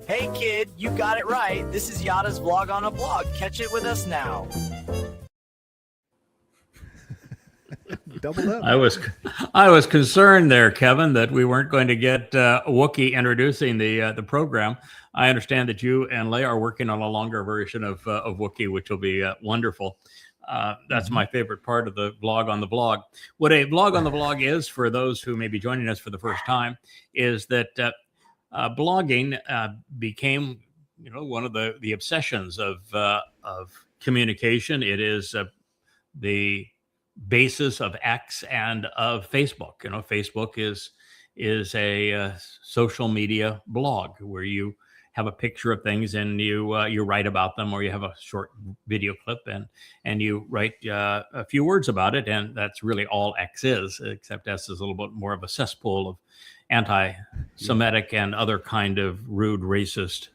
Hey kid, you got it right. This is Yada's vlog on a blog. Catch it with us now. Double up. I was concerned there, Kevin, that we weren't going to get Wookiee introducing the program. I understand that you and Leigh are working on a longer version of Wookiee, which will be wonderful. That's my favorite part of the vlog on the blog. What a vlog on the blog is, for those who may be joining us for the first time, is that blogging became, one of the obsessions of communication. It is the basis of X and of Facebook. Facebook is a social media blog where you have a picture of things and you write about them, or you have a short video clip and you write a few words about it, and that's really all X is, except S is a little bit more of a cesspool of anti-Semitic and other kind of rude, racist,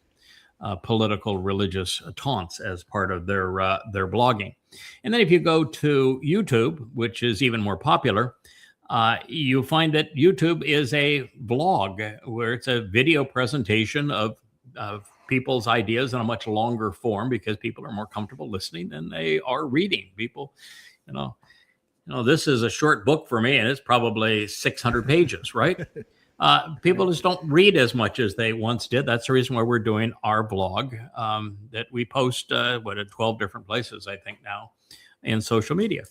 political, religious taunts as part of their blogging. And then if you go to YouTube, which is even more popular, you find that YouTube is a blog where it's a video presentation of people's ideas in a much longer form, because people are more comfortable listening than they are reading. People, this is a short book for me, and it's probably 600 pages, right? People just don't read as much as they once did. That's the reason why we're doing our blog that we post at 12 different places, I think, now in social media.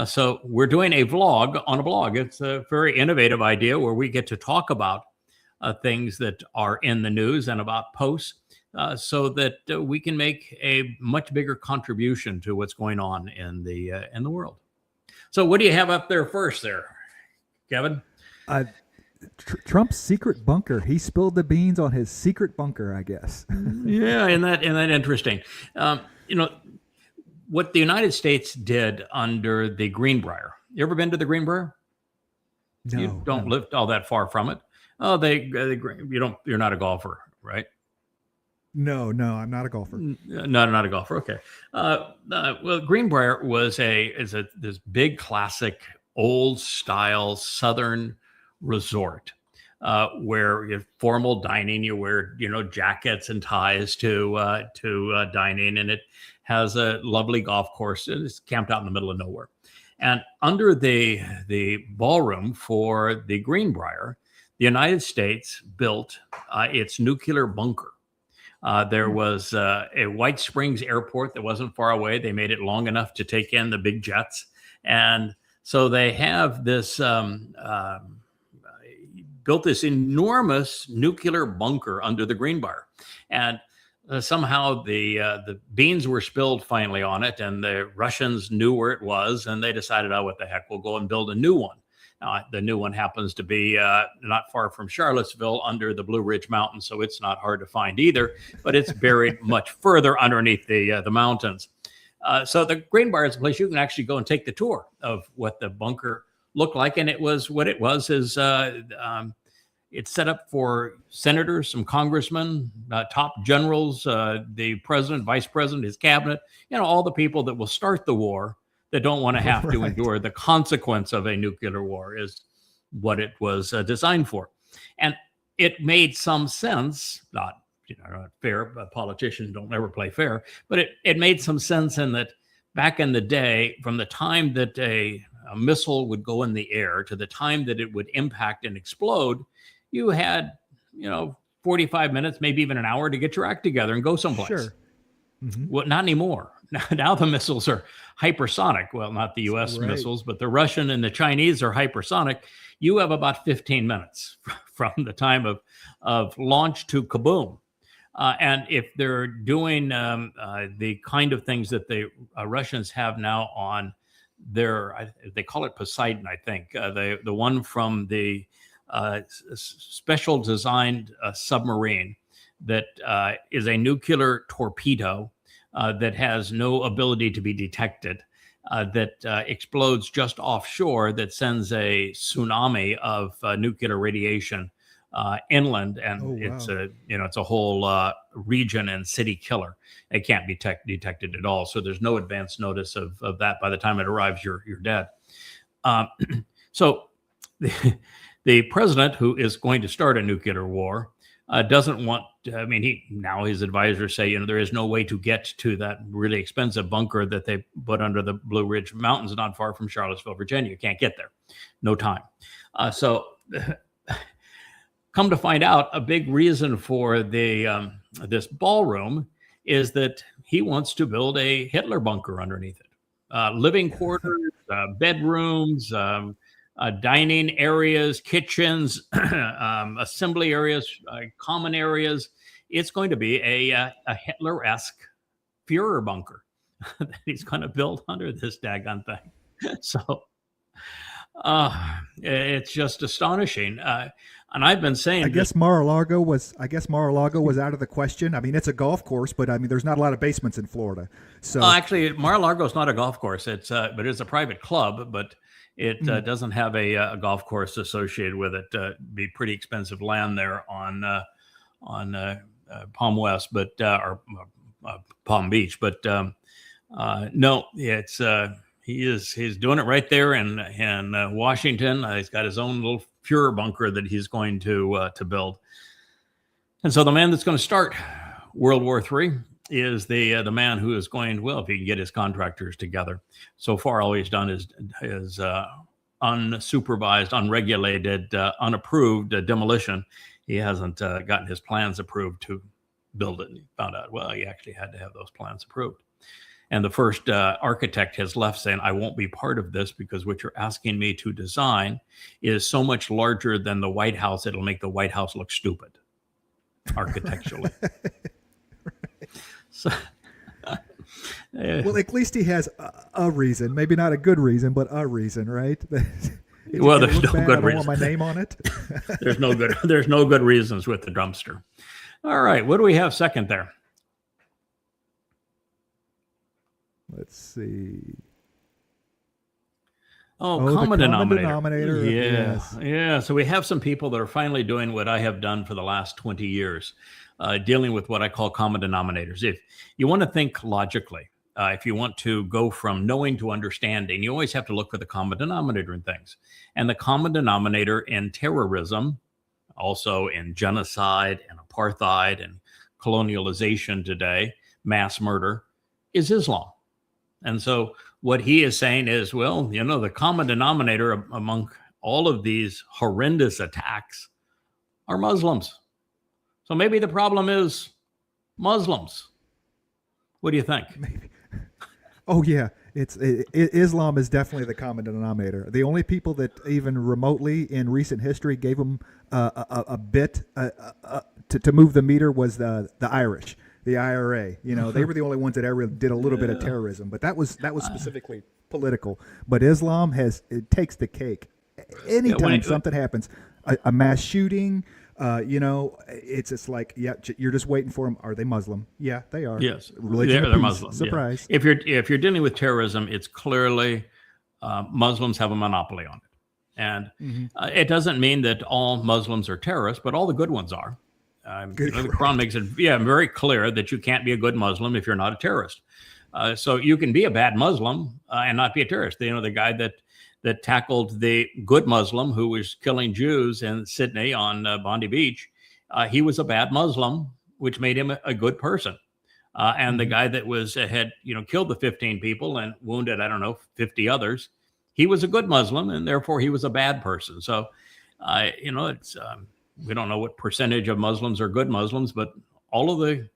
So we're doing a vlog on a blog. It's a very innovative idea where we get to talk about things that are in the news and about posts, so that we can make a much bigger contribution to what's going on in the world. So what do you have up there first there, Kevin? Trump's secret bunker. He spilled the beans on his secret bunker, I guess. Yeah, and that interesting. What the United States did under the Greenbrier. You ever been to the Greenbrier? No. You don't live all that far from it. Oh, you're not a golfer, right? No, I'm not a golfer. Not a golfer. Okay. Well, Greenbrier was this big, classic, old style Southern resort where you have formal dining. You wear jackets and ties to dining, and it has a lovely golf course. It's camped out in the middle of nowhere. And under the ballroom for the Greenbrier, the United States built its nuclear bunker. There was a White Springs airport that wasn't far away. They made it long enough to take in the big jets, and so they have this built this enormous nuclear bunker under the Greenbrier, and somehow the beans were spilled finally on it, and the Russians knew where it was, and they decided, oh, what the heck, we'll go and build a new one. The new one happens to be not far from Charlottesville, under the Blue Ridge Mountains, so it's not hard to find either, but it's buried much further underneath the mountains. So the Greenbrier is a place you can actually go and take the tour of what the bunker looked like, and it's set up for senators, some congressmen, top generals, the president, vice president, his cabinet, all the people that will start the war, that don't want to have to endure the consequence of a nuclear war, is what it was designed for. And it made some sense, not fair, politicians don't ever play fair, but it made some sense in that back in the day, from the time that a missile would go in the air to the time that it would impact and explode, you had, 45 minutes, maybe even an hour to get your act together and go someplace. Sure. Mm-hmm. Well, not anymore. Now the missiles are hypersonic. Well, not the U.S. missiles, but the Russian and the Chinese are hypersonic. You have about 15 minutes from the time of launch to kaboom. And if they're doing the kind of things that the Russians have now on their, they call it Poseidon, I think, the one from the special designed submarine that is a nuclear torpedo that has no ability to be detected, that explodes just offshore, that sends a tsunami of nuclear radiation inland, and it's a whole region and city killer. It can't be detected at all, so there's no advance notice of that. By the time it arrives, you're dead. So the president, who is going to start a nuclear war, doesn't want. I mean, his advisors say, there is no way to get to that really expensive bunker that they put under the Blue Ridge Mountains, not far from Charlottesville, Virginia. You can't get there, no time. So, come to find out, a big reason for the this ballroom is that he wants to build a Hitler bunker underneath it. Living quarters, bedrooms, dining areas, kitchens, assembly areas, common areas. It's going to be a Hitler-esque Führer bunker that he's going to build under this daggone thing. So it's just astonishing. And I've been saying, I guess Mar-a-Lago was out of the question. I mean, it's a golf course, but I mean, there's not a lot of basements in Florida. So actually, Mar-a-Lago is not a golf course. It's but it's a private club, but it doesn't have a golf course associated with it. Be pretty expensive land there on Palm West, but or Palm Beach. But no, it's he's doing it right there in Washington. He's got his own little Führer bunker that he's going to build. And so the man that's going to start World War III is the man who is going, well, if he can get his contractors together. So far, all he's done is unsupervised, unregulated, unapproved demolition. He hasn't gotten his plans approved to build it. And he found out, well, he actually had to have those plans approved. And the first architect has left saying, I won't be part of this because what you're asking me to design is so much larger than the White House, it'll make the White House look stupid architecturally. Right. So, well, at least he has a reason, maybe not a good reason, but a reason, right? Well, there's no good reason. I don't want my name on it. There's no good reasons with the dumpster. All right, what do we have second there? Let's see. Common denominator. Yeah. Yes. Yeah. So we have some people that are finally doing what I have done for the last 20 years, dealing with what I call common denominators. If you want to think logically, if you want to go from knowing to understanding, you always have to look for the common denominator in things. And the common denominator in terrorism, also in genocide and apartheid and colonialization today, mass murder, is Islam. And so what he is saying is, well, the common denominator among all of these horrendous attacks are Muslims. So maybe the problem is Muslims. What do you think? Maybe. Oh, yeah. Islam is definitely the common denominator. The only people that even remotely in recent history gave them a bit to move the meter was the Irish. The IRA, they were the only ones that ever did a little bit of terrorism, but that was specifically political. But Islam it takes the cake. Anytime something happens, a mass shooting, it's just like, yeah, you're just waiting for them. Are they Muslim? Yeah, they are. Yes, they're Muslim. Surprise. Yeah. If you're dealing with terrorism, it's clearly Muslims have a monopoly on it, and it doesn't mean that all Muslims are terrorists, but all the good ones are. The Quran makes it very clear that you can't be a good Muslim if you're not a terrorist. So you can be a bad Muslim and not be a terrorist. The guy that tackled the good Muslim who was killing Jews in Sydney on Bondi Beach, he was a bad Muslim, which made him a good person. And the guy that had killed the 15 people and wounded 50 others, he was a good Muslim, and therefore he was a bad person. So it's. We don't know what percentage of Muslims are good Muslims, but all of the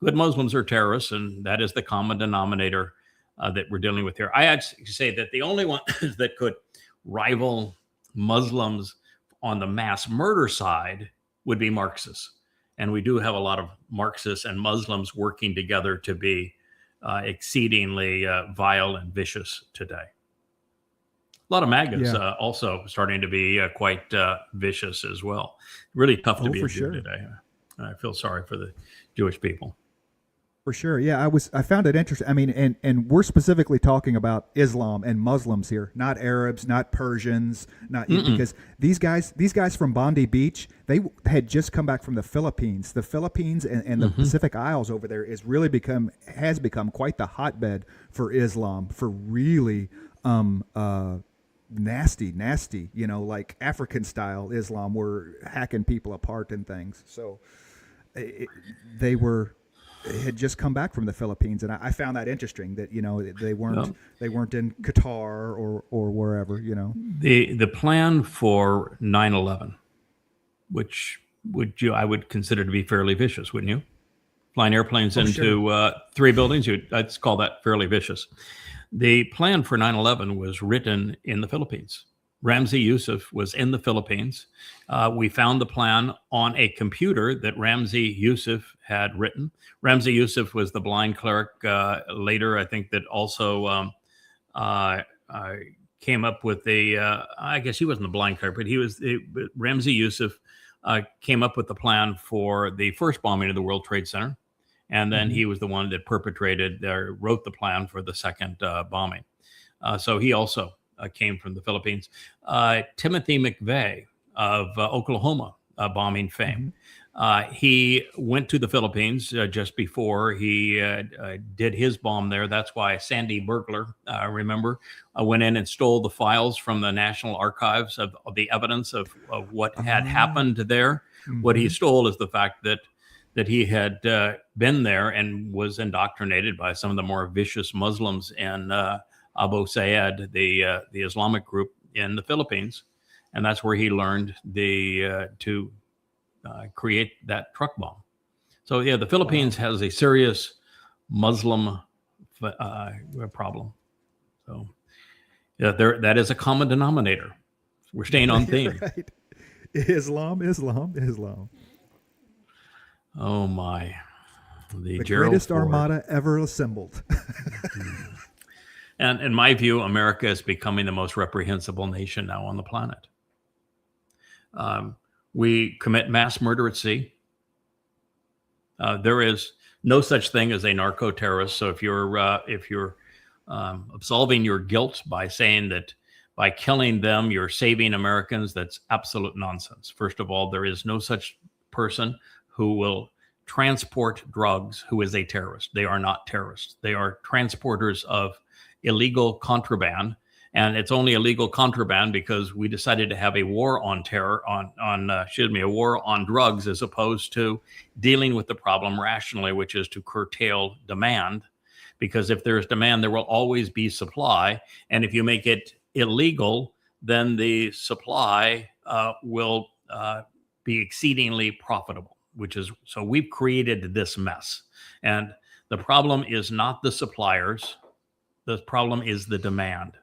good Muslims are terrorists, and that is the common denominator that we're dealing with here. I actually say that the only one that could rival Muslims on the mass murder side would be Marxists. And we do have a lot of Marxists and Muslims working together to be exceedingly vile and vicious today. A lot of MAGAs also starting to be quite vicious as well. Really tough to be a Jew today. I feel sorry for the Jewish people. For sure. Yeah, I found it interesting. I mean, and we're specifically talking about Islam and Muslims here, not Arabs, not Persians, because these guys from Bondi Beach, they had just come back from the Philippines. The Philippines and the Pacific Isles over there has become quite the hotbed for Islam, for really nasty, like African style Islam, were hacking people apart and things. So it, they were had just come back from the Philippines, and I found that interesting that they weren't in Qatar or wherever. The plan for 9/11, which I would consider to be fairly vicious, wouldn't you? Flying airplanes into 3 buildings, I'd call that fairly vicious. The plan for 9/11 was written in the Philippines. Ramzi Youssef was in the Philippines. We found the plan on a computer that Ramzi Youssef had written. Ramzi Youssef was the blind cleric later, I think, that also came up with I guess he wasn't the blind cleric, but Ramzi Youssef came up with the plan for the first bombing of the World Trade Center. And then he was the one that wrote the plan for the second bombing. So he also came from the Philippines. Timothy McVeigh of Oklahoma bombing fame. He went to the Philippines just before he did his bomb there. That's why Sandy Burglar, remember, went in and stole the files from the National Archives of the evidence of what had happened there. What he stole is the fact that he had been there and was indoctrinated by some of the more vicious Muslims in Abu Sayyad, the Islamic group in the Philippines, and that's where he learned to create that truck bomb. So yeah, the Philippines has a serious Muslim problem. So yeah, that is a common denominator. We're staying on theme. Right. Islam. Oh my! The greatest armada ever assembled. And in my view, America is becoming the most reprehensible nation now on the planet. We commit mass murder at sea. There is no such thing as a narco-terrorist. So if you're absolving your guilt by saying that by killing them you're saving Americans, that's absolute nonsense. First of all, there is no such person who will transport drugs who is a terrorist. They are not terrorists. They are transporters of illegal contraband, and it's only illegal contraband because we decided to have a war on a war on drugs, as opposed to dealing with the problem rationally, which is to curtail demand. Because if there's demand, there will always be supply, and if you make it illegal, then the supply will be exceedingly profitable. So we've created this mess, and the problem is not the suppliers. The problem is the demand.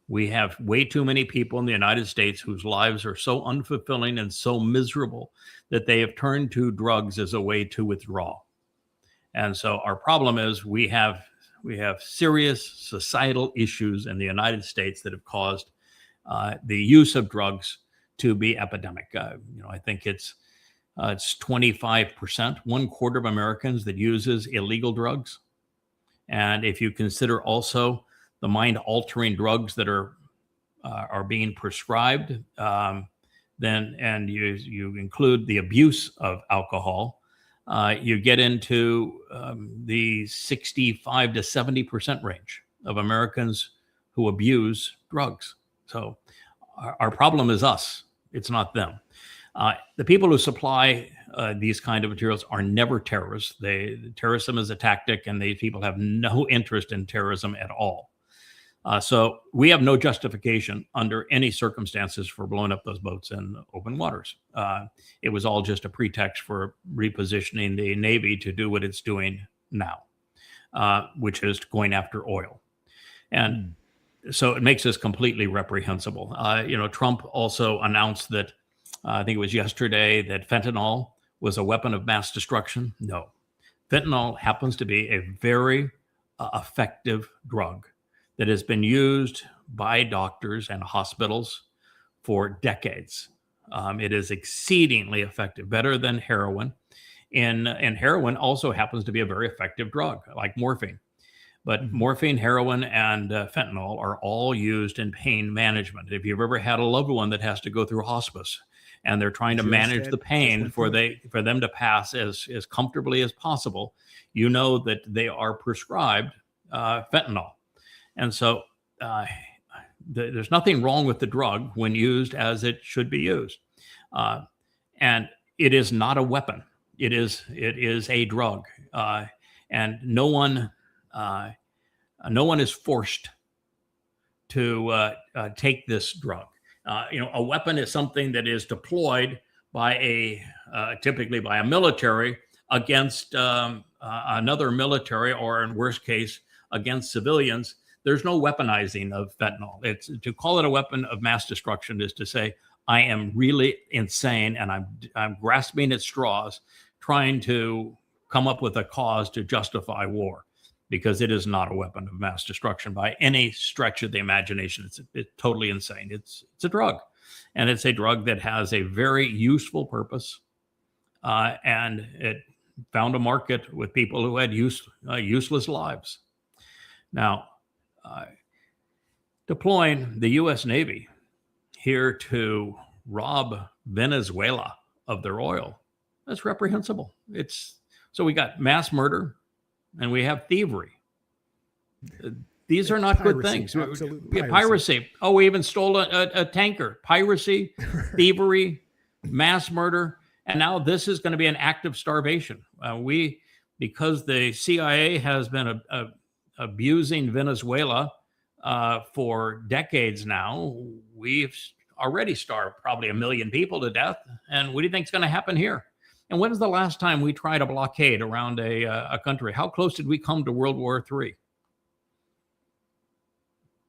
We have way too many people in the United States whose lives are so unfulfilling and so miserable that they have turned to drugs as a way to withdraw. And so our problem is we have serious societal issues in the United States that have caused the use of drugs to be epidemic. I think it's 25%, 1/4 of Americans that uses illegal drugs. And if you consider also the mind-altering drugs that are being prescribed, then and you include the abuse of alcohol, you get into the 65 to 70% range of Americans who abuse drugs. So our problem is us. It's not them. The people who supply these kind of materials are never terrorists. Terrorism is a tactic, and these people have no interest in terrorism at all. So we have no justification under any circumstances for blowing up those boats in open waters. It was all just a pretext for repositioning the Navy to do what it's doing now, which is going after oil. And so it makes us completely reprehensible. Trump also announced that, I think it was yesterday, that fentanyl was a weapon of mass destruction. No. Fentanyl happens to be a very effective drug that has been used by doctors and hospitals for decades. It is exceedingly effective, better than heroin. And heroin also happens to be a very effective drug, like morphine. But morphine, heroin, and fentanyl are all used in pain management. If you've ever had a loved one that has to go through hospice, and they're trying to manage the pain for them to pass as comfortably as possible, you know that they are prescribed fentanyl. And so there's nothing wrong with the drug when used as it should be used. And it is not a weapon. It is a drug. And no one is forced to take this drug. A weapon is something that is deployed by typically by a military against another military, or in worst case, against civilians. There's no weaponizing of fentanyl. It's to call it a weapon of mass destruction is to say, I am really insane and I'm grasping at straws, trying to come up with a cause to justify war, because it is not a weapon of mass destruction by any stretch of the imagination. It's totally insane. It's a drug, and it's a drug that has a very useful purpose, and it found a market with people who had useless lives. Now, deploying the U.S. Navy here to rob Venezuela of their oil, that's reprehensible. So we got mass murder and we have thievery. These are not good things. Absolutely. Piracy. Oh, we even stole a tanker. Piracy, thievery, mass murder. And now this is going to be an act of starvation. Because the CIA has been abusing Venezuela for decades now, we've already starved probably 1 million people to death. And what do you think is going to happen here? And when was the last time we tried a blockade around a country? How close did we come to World War III?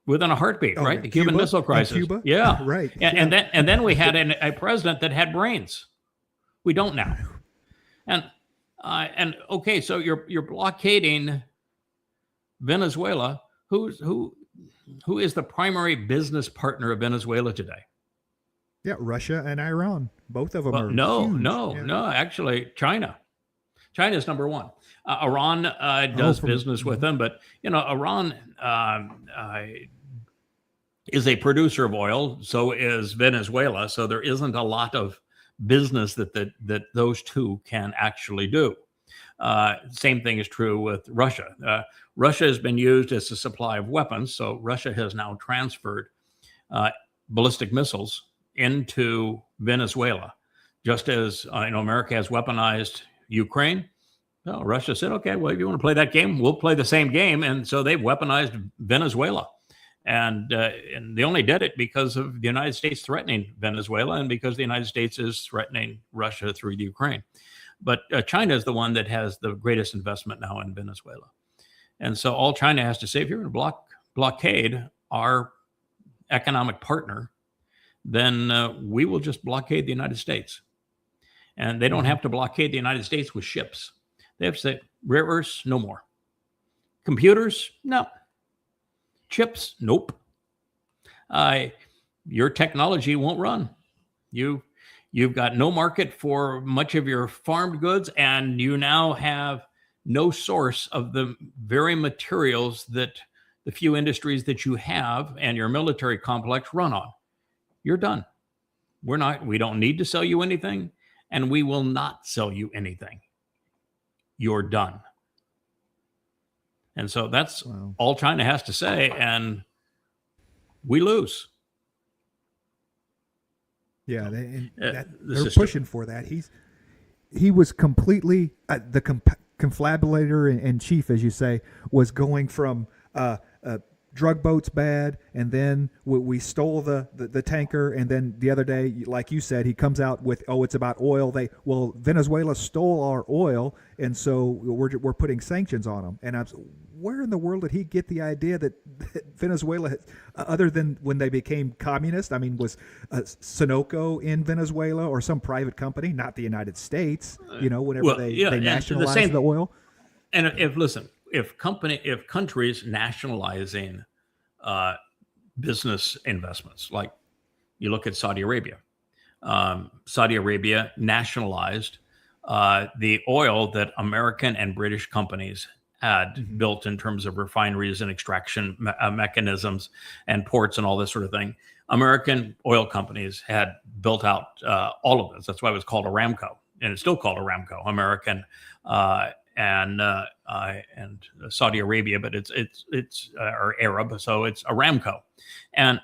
Within a heartbeat, right? The Cuban Missile Crisis. Cuba? Yeah, right. And then we had a president that had brains. We don't now. And okay, so you're blockading Venezuela. Who is the primary business partner of Venezuela today? Yeah, Russia and Iran. Both of them are huge. No. Actually, China. China is number one. Iran does business with them, but Iran is a producer of oil. So is Venezuela. So there isn't a lot of business that those two can actually do. Same thing is true with Russia. Russia has been used as a supply of weapons. So Russia has now transferred ballistic missiles into Venezuela, just as America has weaponized Ukraine. Well, Russia said, okay, well, if you want to play that game, we'll play the same game. And so they've weaponized Venezuela. And they only did it because of the United States threatening Venezuela and because the United States is threatening Russia through the Ukraine. But China is the one that has the greatest investment now in Venezuela. And so all China has to say, if you're going to blockade our economic partner, then we will just blockade the United States. And they don't have to blockade the United States with ships. They have to say, rare earths, no more. Computers, no. Chips, nope. Your technology won't run. You've got no market for much of your farmed goods, and you now have no source of the very materials that the few industries that you have and your military complex run on. You're done. We don't need to sell you anything, and we will not sell you anything. You're done. And so that's all China has to say, and we lose. Yeah, they're pushing for that. He was completely the confabulator in chief, as you say, was going from drug boats bad, and then we stole the tanker, and then the other day, like you said, he comes out with, it's about oil. Venezuela stole our oil, and so we're putting sanctions on them. And where in the world did he get the idea that Venezuela, other than when they became communist? I mean, was Sunoco in Venezuela or some private company, not the United States? Whenever they nationalized the oil. And if countries nationalizing business investments, like you look at Saudi Arabia. Saudi Arabia nationalized the oil that American and British companies had built in terms of refineries and extraction mechanisms and ports and all this sort of thing. American oil companies had built out all of this. That's why it was called Aramco, and it's still called Aramco, American and Saudi Arabia, but it's or Arab, so it's Aramco. And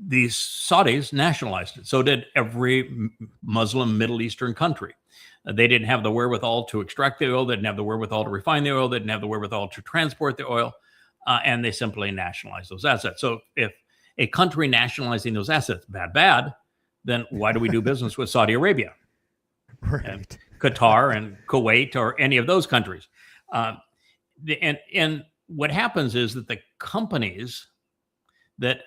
these Saudis nationalized it. So did every Muslim Middle Eastern country. They didn't have the wherewithal to extract the oil. They didn't have the wherewithal to refine the oil. They didn't have the wherewithal to transport the oil. And they simply nationalized those assets. So if a country nationalizing those assets, bad, then why do we do business with Saudi Arabia? Right. And Qatar and Kuwait or any of those countries? And what happens is that the companies that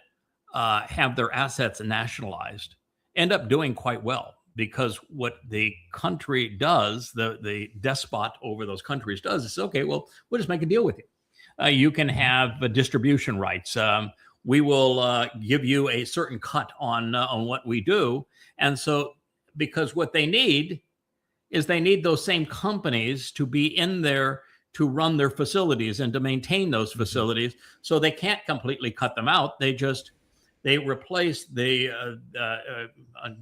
have their assets nationalized end up doing quite well, because what the country does, the despot over those countries does, is, okay, well, we'll just make a deal with you. You can have distribution rights. We will give you a certain cut on what we do. And so, because what they need is they need those same companies to be in there to run their facilities and to maintain those facilities. So they can't completely cut them out. They replace the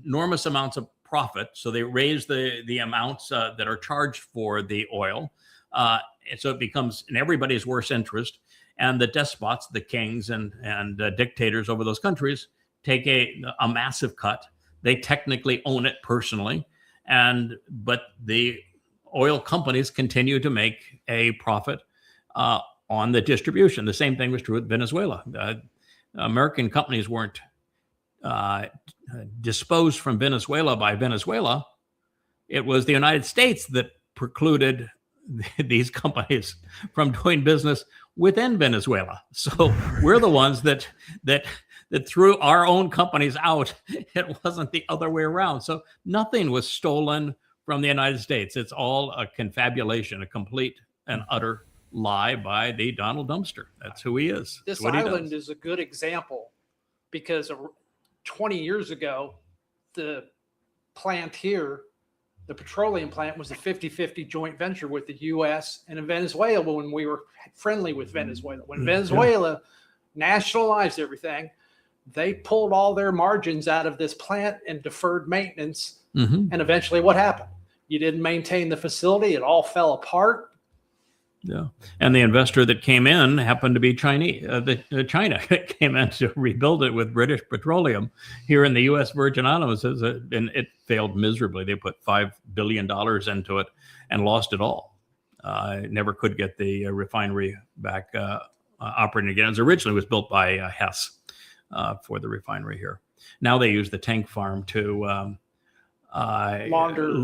enormous amounts of profit. So they raise the amounts that are charged for the oil. And so it becomes in everybody's worst interest. And the despots, the kings and dictators over those countries take a massive cut. They technically own it personally. But the oil companies continue to make a profit on the distribution. The same thing was true with Venezuela. American companies weren't disposed from Venezuela by Venezuela. It was the United States that precluded these companies from doing business within Venezuela. So we're the ones that threw our own companies out. It wasn't the other way around. So nothing was stolen from the United States. It's all a confabulation, a complete and utter lie by the Donald Dumpster. That's who he is. This island is a good example, because 20 years ago, the plant here, the petroleum plant, was a 50-50 joint venture with the U.S. and Venezuela when we were friendly with Venezuela. When Venezuela nationalized everything, they pulled all their margins out of this plant and deferred maintenance. And eventually what happened? You didn't maintain the facility. It all fell apart. Yeah. And the investor that came in happened to be Chinese. China came in to rebuild it with British Petroleum here in the U.S. Virgin Islands, and it failed miserably. They put $5 billion into it and lost it all. Never could get the refinery back operating again. It originally was built by Hess for the refinery here. Now they use the tank farm to launder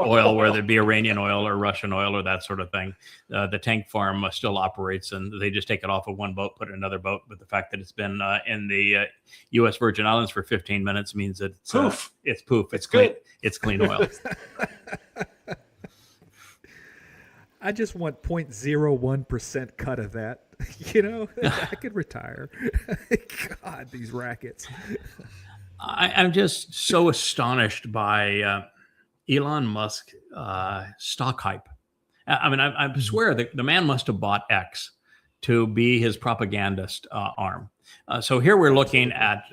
oil, whether it be Iranian oil or Russian oil or that sort of thing. The tank farm still operates, and they just take it off of one boat, put it in another boat. But the fact that it's been in the U.S. Virgin Islands for 15 minutes means that it's poof. It's poof. It's clean. It's clean oil. I just want 0.01% cut of that. You know, I could retire. God, these rackets. I'm just so astonished by Elon Musk stock hype. I mean, I swear that the man must have bought X to be his propagandist arm. So here we're looking at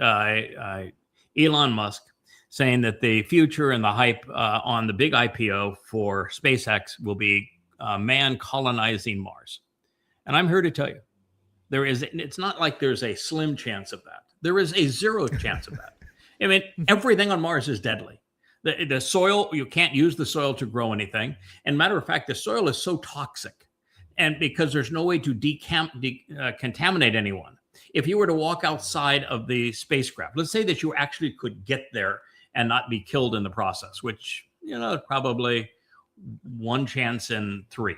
Elon Musk saying that the future and the hype on the big IPO for SpaceX will be man colonizing Mars. And I'm here to tell you, it's not like there's a slim chance of that. There is a zero chance of that. I mean, everything on Mars is deadly. The soil, you can't use the soil to grow anything. And matter of fact, the soil is so toxic. And because there's no way to contaminate anyone. If you were to walk outside of the spacecraft, let's say that you actually could get there and not be killed in the process, which, you know, probably one chance in 3.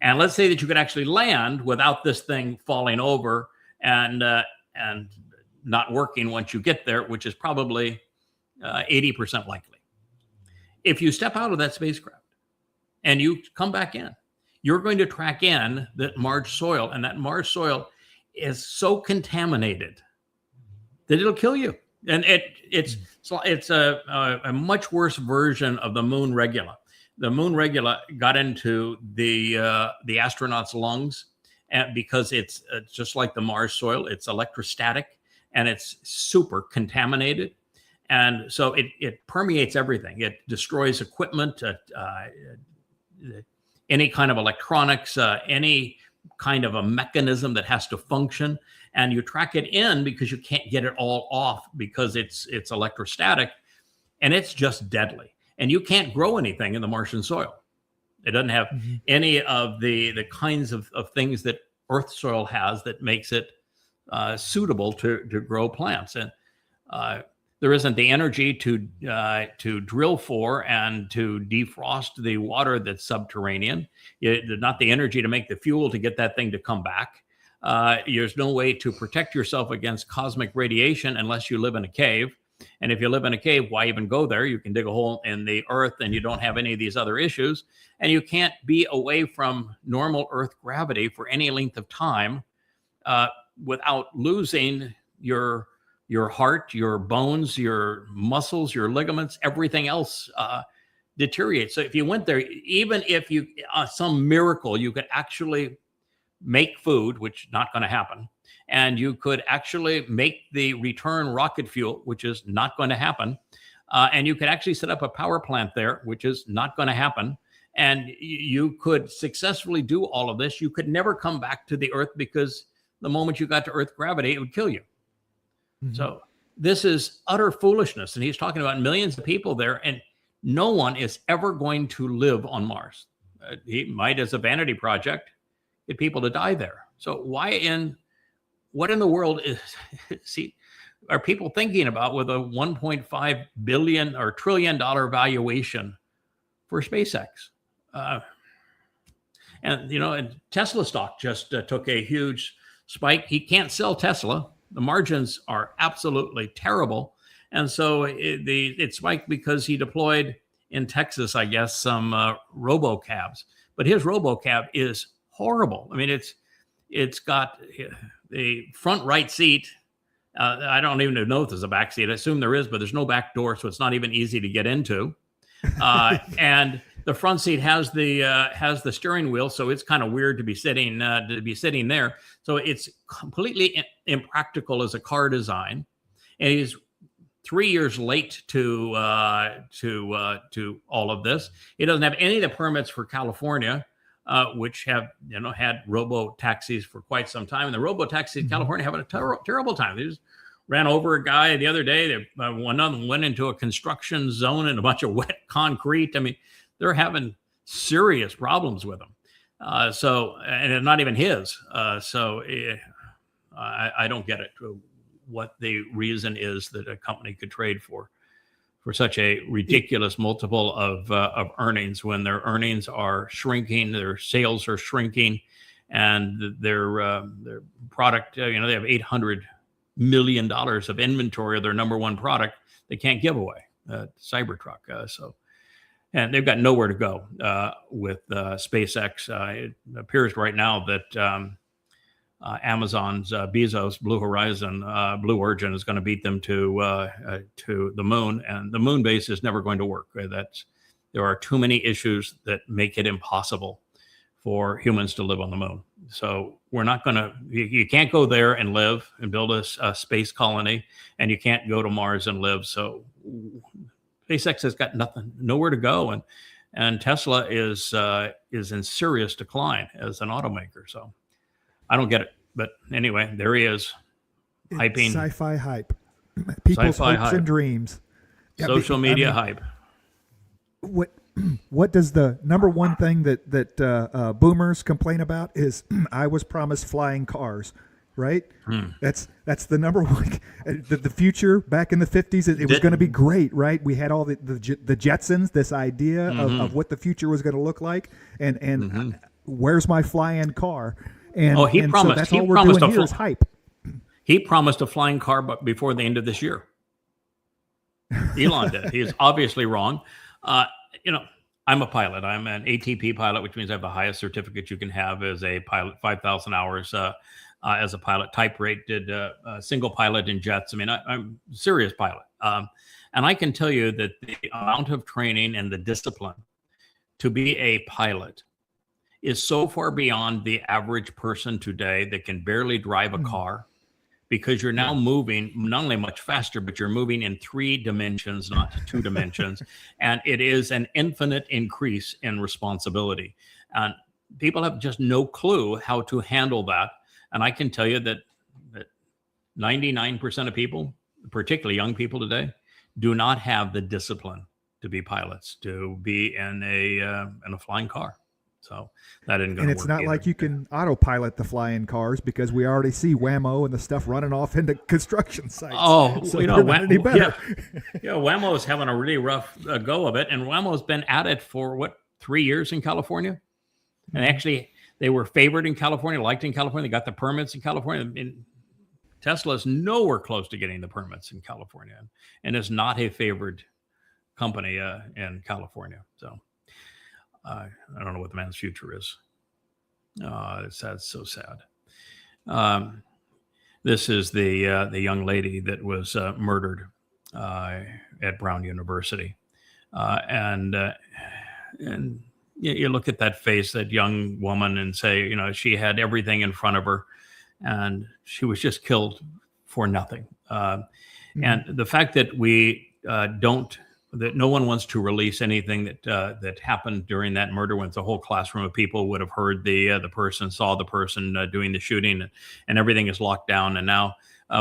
And let's say that you could actually land without this thing falling over and not working once you get there, which is probably 80% likely. If you step out of that spacecraft and you come back in, you're going to track in that Mars soil, and that Mars soil is so contaminated that it'll kill you. And it's a much worse version of the moon regula. The moon regula got into the astronauts' lungs, and because it's just like the Mars soil, it's electrostatic. And it's super contaminated. And so it permeates everything. It destroys equipment, any kind of electronics, any kind of a mechanism that has to function. and you track it in because you can't get it all off because it's electrostatic, and it's just deadly. And you can't grow anything in the Martian soil. It doesn't have any of the kinds of things that Earth soil has that makes it suitable to grow plants. And there isn't the energy to drill for and to defrost the water that's subterranean. There's not the energy to make the fuel to get that thing to come back. There's no way to protect yourself against cosmic radiation unless you live in a cave. And if you live in a cave, why even go there? You can dig a hole in the earth and you don't have any of these other issues. And you can't be away from normal Earth gravity for any length of time without losing your heart, your bones, your muscles, your ligaments, everything else deteriorates. So if you went there, even if you, some miracle, you could actually make food, which is not going to happen. And you could actually make the return rocket fuel, which is not going to happen. And you could actually set up a power plant there, which is not going to happen. And you could successfully do all of this. You could never come back to the Earth because the moment you got to Earth gravity, it would kill you. So this is utter foolishness. And he's talking about millions of people there, and no one is ever going to live on Mars. He might, as a vanity project, get people to die there. So what in the world are people thinking about with a $1.5 billion or trillion valuation for SpaceX? And Tesla stock just took a huge spike. He can't sell Tesla. The margins are absolutely terrible. And so it spiked because he deployed in Texas, I guess, some robocabs. But his robocab is horrible. I mean, it's got the front right seat. I don't even know if there's a back seat. I assume there is, but there's no back door, so it's not even easy to get into. And the front seat has the steering wheel, so it's kind of weird to be sitting there. So it's completely impractical as a car design. And he's 3 years late to all of this. He doesn't have any of the permits for California, which have had robo taxis for quite some time. And the robo taxis in California having a terrible time. They just ran over a guy the other day. One of them went into a construction zone and a bunch of wet concrete. I mean, they're having serious problems with them. And it's not even his. I don't get it. What the reason is that a company could trade for such a ridiculous multiple of earnings when their earnings are shrinking, their sales are shrinking, and their product, they have $800 million of inventory of their number one product they can't give away, Cybertruck. And they've got nowhere to go with SpaceX. It appears right now that Amazon's Bezos, Blue Blue Origin is going to beat them to the moon, and the moon base is never going to work. There are too many issues that make it impossible for humans to live on the moon. So we're not going to. You can't go there and live and build a space colony, and you can't go to Mars and live. So SpaceX has got nowhere to go, and Tesla is in serious decline as an automaker. So I don't get it. But anyway, there he is, hyping. Sci-fi hype. People's sci-fi hopes hype. and dreams. Social media hype. What does the number one thing that boomers complain about is I was promised flying cars, right? That's the number one. The future back in the 50s, it was going to be great, right? We had all the Jetsons, this idea of what the future was going to look like, and where's my flying car? And he promised. So that's all we're doing here is hype. He promised a flying car, but before the end of this year. Elon did. He is obviously wrong. I'm a pilot. I'm an ATP pilot, which means I have the highest certificate you can have as a pilot, 5,000 hours as a pilot. Type rated single pilot in jets. I mean, I'm a serious pilot. And I can tell you that the amount of training and the discipline to be a pilot is so far beyond the average person today that can barely drive a car, because you're now moving not only much faster, but you're moving in 3 dimensions, not 2 dimensions. And it is an infinite increase in responsibility. And people have just no clue how to handle that. And I can tell you that 99% of people, particularly young people today, do not have the discipline to be pilots, to be in a flying car. So that isn't going to work. And it's not either. like you can autopilot the flying cars, because we already see Whammo and the stuff running off into construction sites. Oh, so you know, not any better. yeah, Whammo's having a really rough go of it, and Whammo's been at it for 3 years in California, and actually they were favored in California, liked in California. They got the permits in California. And Tesla's nowhere close to getting the permits in California, and is not a favored company in California. So I don't know what the man's future is. That's so sad. This is the young lady that was murdered at Brown University, and you look at that face, that young woman, and say, you know, she had everything in front of her, and she was just killed for nothing. And the fact that that no one wants to release anything that happened during that murder, when the whole classroom of people would have heard the person, saw the person doing the shooting, and everything is locked down. And now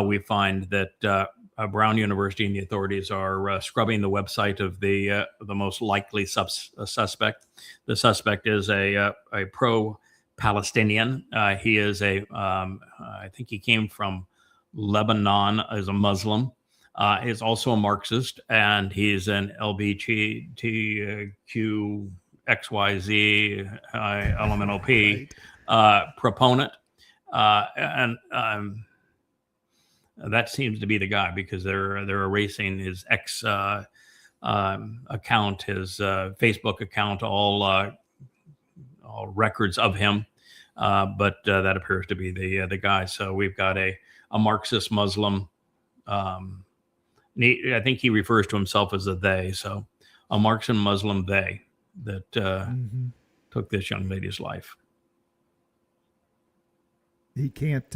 we find that Brown University and the authorities are scrubbing the website of the most likely suspect. The suspect is a pro-Palestinian. He is I think he came from Lebanon as a Muslim. Is also a Marxist, and he's an LGBTQ XYZ elemental P proponent, and that seems to be the guy, because they're erasing his X account, his Facebook account, all records of him, but that appears to be the guy. So we've got a Marxist Muslim. I think he refers to himself as a they. So a Marxist Muslim they that took this young lady's life. He can't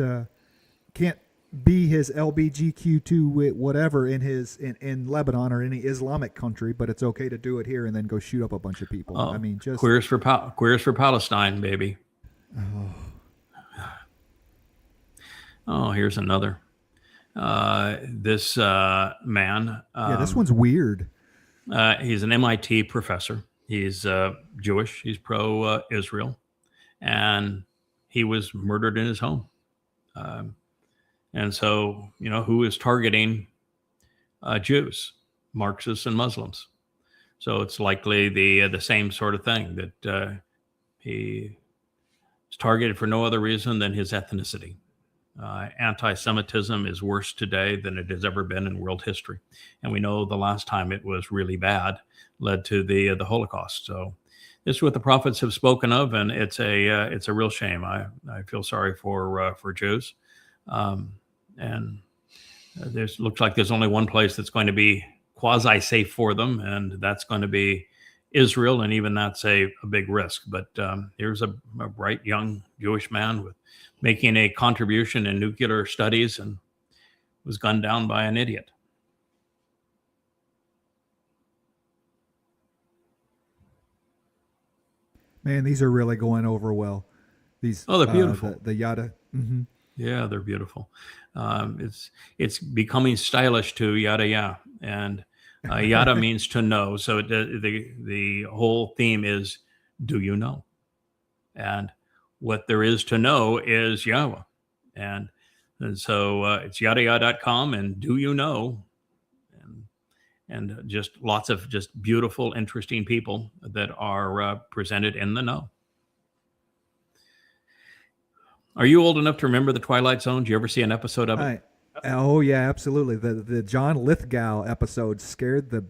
be his LBGQ2 whatever in Lebanon or any Islamic country, but it's okay to do it here and then go shoot up a bunch of people. I mean, just queers for Palestine, baby. Oh, here's another. This man. This one's weird. He's an MIT professor. He's Jewish. He's pro-Israel, and he was murdered in his home. And so, you know, who is targeting Jews, Marxists, and Muslims? So it's likely the same sort of thing, that he is targeted for no other reason than his ethnicity. Anti-Semitism is worse today than it has ever been in world history, and we know the last time it was really bad led to the Holocaust. So this is what the prophets have spoken of, and it's a real shame. I feel sorry for Jews, and looks like there's only one place that's going to be quasi safe for them, and that's going to be Israel, and even that's a big risk. But here's a bright young Jewish man making a contribution in nuclear studies, and was gunned down by an idiot. Man, these are really going over well. These they're beautiful. The yada. Mm-hmm. Yeah, they're beautiful. It's becoming stylish to yada yeah, and yada means to know. So the whole theme is, do you know? And what there is to know is YAHOWAH. And so it's YAHOWAH.com, and do you know? And just lots of just beautiful, interesting people that are presented in the know. Are you old enough to remember the Twilight Zone? Did you ever see an episode of it? Oh yeah, absolutely. The John Lithgow episode scared the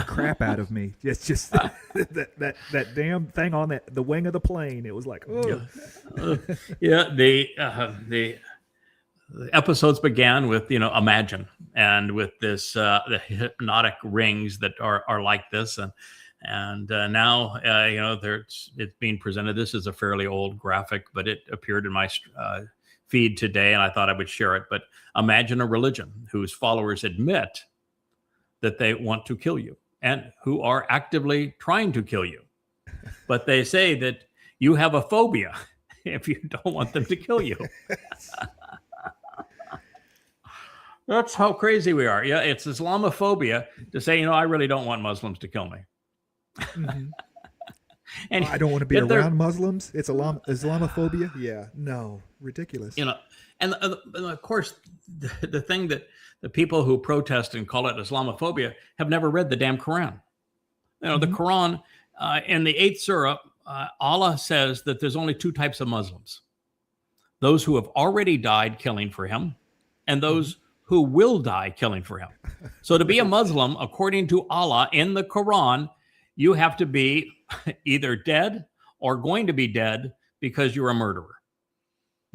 crap out of me. It's just that damn thing on the wing of the plane. It was like, oh. Yeah. The episodes began with, imagine, and with this the hypnotic rings that are like this, and now it's being presented. This is a fairly old graphic, but it appeared in my feed today, and I thought I would share it. But imagine a religion whose followers admit that they want to kill you and who are actively trying to kill you, but they say that you have a phobia if you don't want them to kill you. That's how crazy we are. Yeah, it's Islamophobia to say, I really don't want Muslims to kill me. Mm-hmm. And I don't want to be yet they're- around Muslims. It's Islamophobia. Yeah, no, ridiculous. And of course, the thing that the people who protest and call it Islamophobia have never read the damn Quran. The Quran, in the 8th surah, Allah says that there's only two types of Muslims: those who have already died killing for him, and those who will die killing for him. So to be a Muslim, according to Allah in the Quran, you have to be either dead or going to be dead because you're a murderer.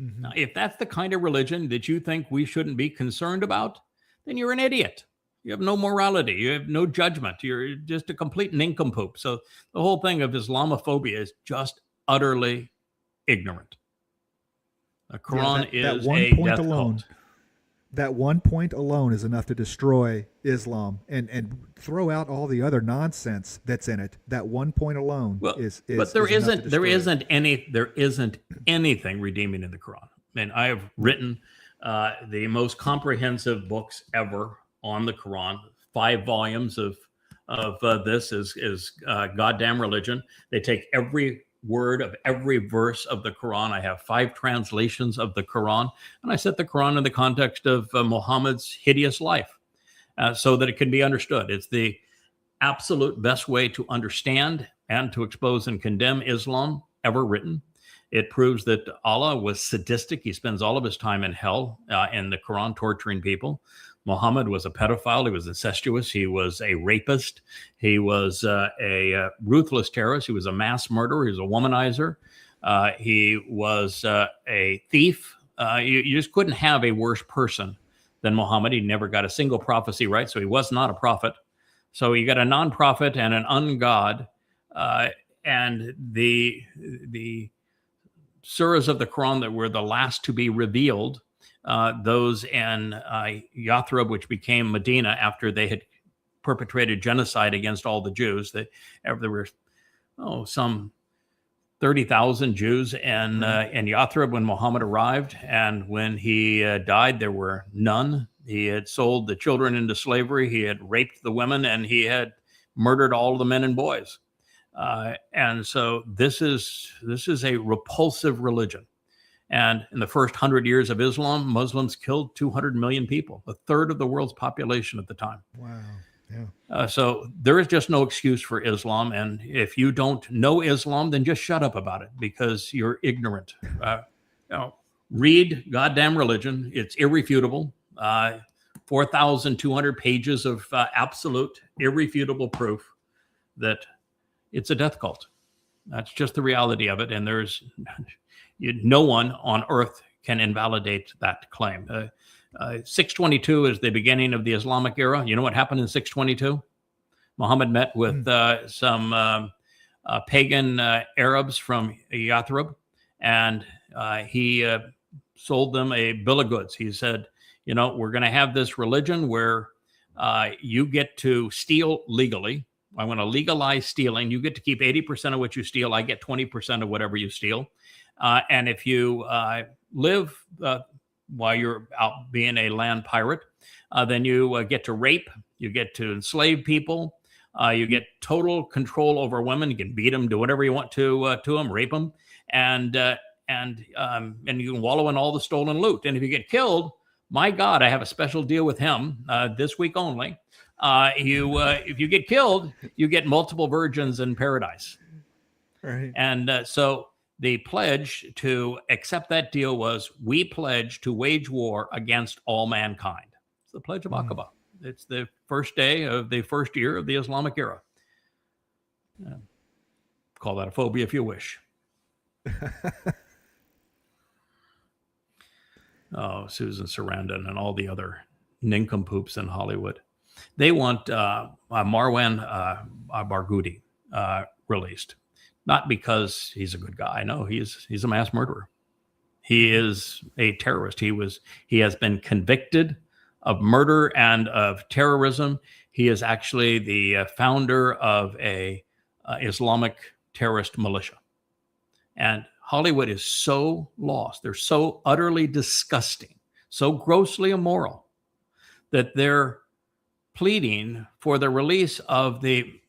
Mm-hmm. Now, if that's the kind of religion that you think we shouldn't be concerned about, then you're an idiot. You have no morality. You have no judgment. You're just a complete nincompoop. So the whole thing of Islamophobia is just utterly ignorant. The Quran is one a point death alone. cult. That one point alone is enough to destroy Islam and throw out all the other nonsense that's in it. That one point alone is but there is enough to destroy it. there isn't anything redeeming in the Quran. I mean, I have written the most comprehensive books ever on the Quran. 5 volumes of this is goddamn religion. They take every word of every verse of the Quran. I have 5 translations of the Quran, and I set the Quran in the context of Muhammad's hideous life so that it can be understood. It's the absolute best way to understand and to expose and condemn Islam ever written. It proves that Allah was sadistic. He spends all of his time in hell in the Quran torturing people. Muhammad was a pedophile. He was incestuous. He was a rapist. He was a ruthless terrorist. He was a mass murderer. He was a womanizer. He was a thief. You just couldn't have a worse person than Muhammad. He never got a single prophecy right, so he was not a prophet. So you got a non-prophet and an ungod. And the surahs of the Quran that were the last to be revealed, those in Yathrib, which became Medina after they had perpetrated genocide against all the Jews. There were some 30,000 Jews in Yathrib when Muhammad arrived, and when he died, there were none. He had sold the children into slavery. He had raped the women, and he had murdered all the men and boys. And so this is a repulsive religion. And in the first 100 years of Islam, Muslims killed 200 million people, a third of the world's population at the time. Wow. Yeah. So there is just no excuse for Islam. And if you don't know Islam, then just shut up about it because you're ignorant. Read goddamn religion. It's irrefutable. 4,200 pages of absolute, irrefutable proof that it's a death cult. That's just the reality of it. And there's no one on earth can invalidate that claim. 622 is the beginning of the Islamic era. You know what happened in 622? Muhammad met with some pagan Arabs from Yathrib, and he sold them a bill of goods. He said, we're going to have this religion where you get to steal legally. I want to legalize stealing. You get to keep 80% of what you steal. I get 20% of whatever you steal. And if you live while you're out being a land pirate, then you get to rape. You get to enslave people. You get total control over women. You can beat them, do whatever you want to them, rape them, and you can wallow in all the stolen loot. And if you get killed, my God, I have a special deal with him this week only. If you get killed, you get multiple virgins in paradise. Right. And so the pledge to accept that deal was, we pledge to wage war against all mankind. It's the Pledge of Aqaba. It's the first day of the first year of the Islamic era. Call that a phobia if you wish. Susan Sarandon and all the other nincompoops in Hollywood. They want Marwan Barghouti released. Not because he's a good guy. No, he's a mass murderer. He is a terrorist. He has been convicted of murder and of terrorism. He is actually the founder of a Islamic terrorist militia. And Hollywood is so lost. They're so utterly disgusting, so grossly immoral, that they're pleading for the release of the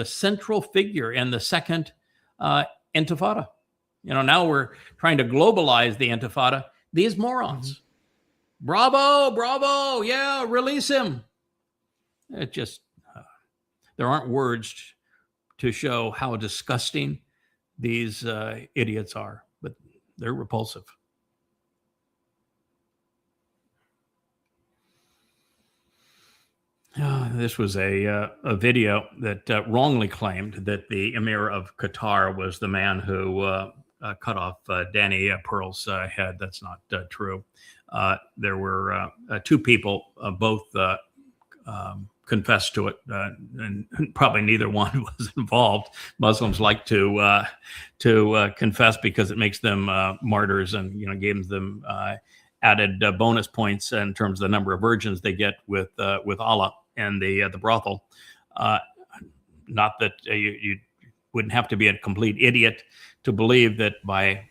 central figure in the second Intifada. Now we're trying to globalize the Intifada. These morons. Bravo, bravo, yeah, release him. It just, there aren't words to show how disgusting these idiots are, but they're repulsive. This was a video that wrongly claimed that the Emir of Qatar was the man who cut off Danny Pearl's head. That's not true. There were two people, both confessed to it, and probably neither one was involved. Muslims like to confess because it makes them martyrs, and gives them added bonus points in terms of the number of virgins they get with Allah and the brothel. Not that you wouldn't have to be a complete idiot to believe that by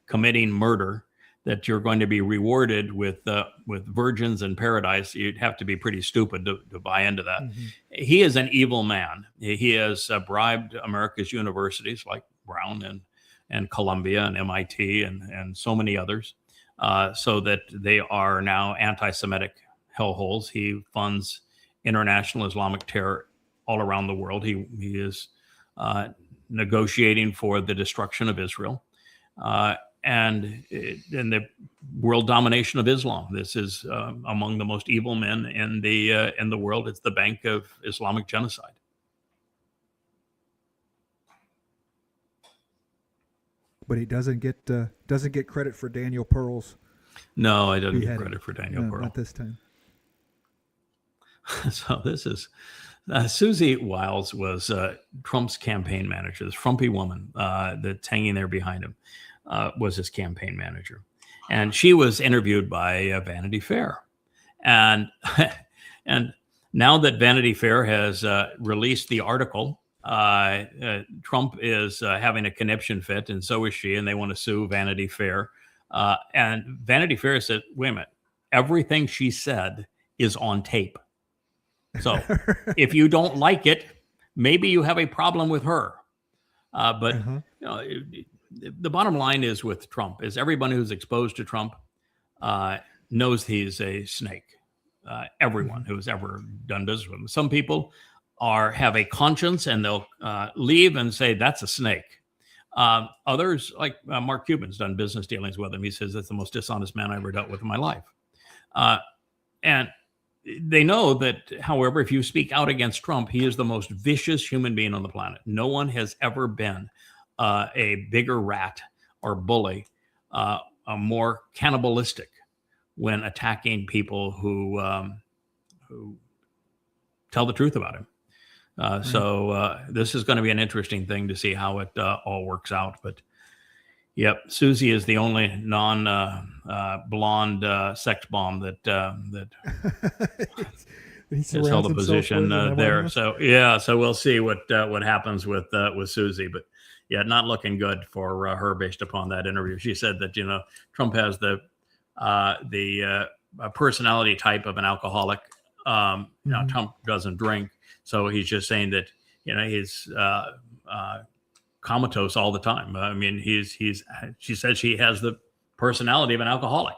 committing murder that you're going to be rewarded with virgins in paradise. You'd have to be pretty stupid to buy into that. He is an evil man. He has bribed America's universities like Brown and Columbia and MIT and so many others, so that they are now anti-Semitic hellholes. He funds international Islamic terror all around the world. He is negotiating for the destruction of Israel and the world domination of Islam. This is among the most evil men in the world. It's the bank of Islamic genocide. But he doesn't get credit for Daniel Pearl's. No, I don't get credit for Daniel Pearl. Not this time. So this is Susie Wiles was Trump's campaign manager. This frumpy woman that's hanging there behind him was his campaign manager, and she was interviewed by Vanity Fair, and and now that Vanity Fair has released the article, Trump is having a conniption fit, and so is she, and they want to sue Vanity Fair. And Vanity Fair said, "Wait a minute, everything she said is on tape. So if you don't like it, maybe you have a problem with her." But the bottom line is with Trump is everyone who's exposed to Trump knows he's a snake. Everyone who's ever done business with him. Some people have a conscience and they'll leave and say that's a snake. Others, like Mark Cuban's done business dealings with him. He says that's the most dishonest man I ever dealt with in my life. And they know that, however, if you speak out against Trump, he is the most vicious human being on the planet. No one has ever been a bigger rat or bully, a more cannibalistic when attacking people who tell the truth about him. So this is going to be an interesting thing to see how it all works out. But yep, Susie is the only non-blonde sex bomb that has held a position there. So yeah, so we'll see what happens with Susie. But yeah, not looking good for her based upon that interview. She said that Trump has the personality type of an alcoholic. Trump doesn't drink, so he's just saying that he's comatose all the time. I mean, she said she has the personality of an alcoholic.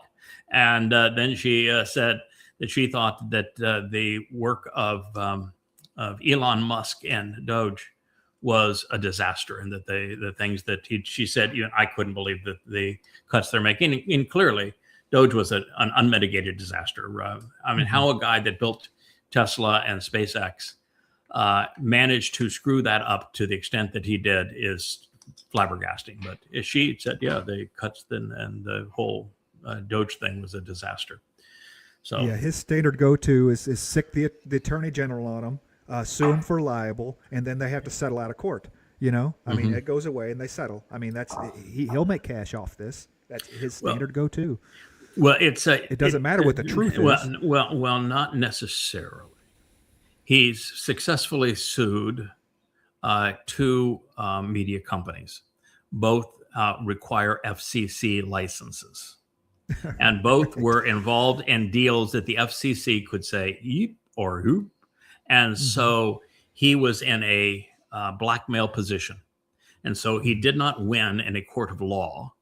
And then she said that she thought that the work of Elon Musk and Doge was a disaster, and that the things that she said, I couldn't believe that the cuts they're making. And clearly, Doge was an unmitigated disaster. I mean, how a guy that built Tesla and SpaceX managed to screw that up to the extent that he did is flabbergasting. But she said, yeah, the cuts and the whole Doge thing was a disaster. So yeah, his standard go-to is sick the attorney general on him, sue him for libel, and then they have to settle out of court. I mean, it goes away and they settle. I mean, he'll make cash off this. That's his standard go-to. Well, it doesn't matter what the truth is. Well, not necessarily. He's successfully sued two media companies. Both require FCC licenses. And both were involved in deals that the FCC could say yeep or hoop. And so he was in a blackmail position. And so he did not win in a court of law.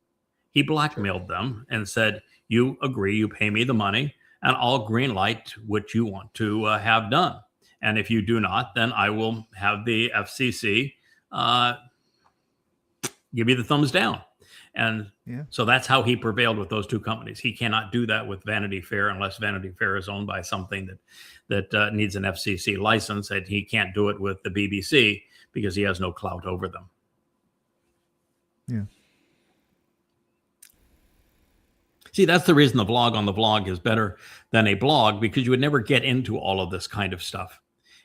He blackmailed them and said, you agree, you pay me the money, and I'll greenlight what you want to have done. And if you do not, then I will have the FCC give you the thumbs down. And so that's how he prevailed with those two companies. He cannot do that with Vanity Fair unless Vanity Fair is owned by something that needs an FCC license. And he can't do it with the BBC because he has no clout over them. Yeah. See, that's the reason the vlog on the blog is better than a blog, because you would never get into all of this kind of stuff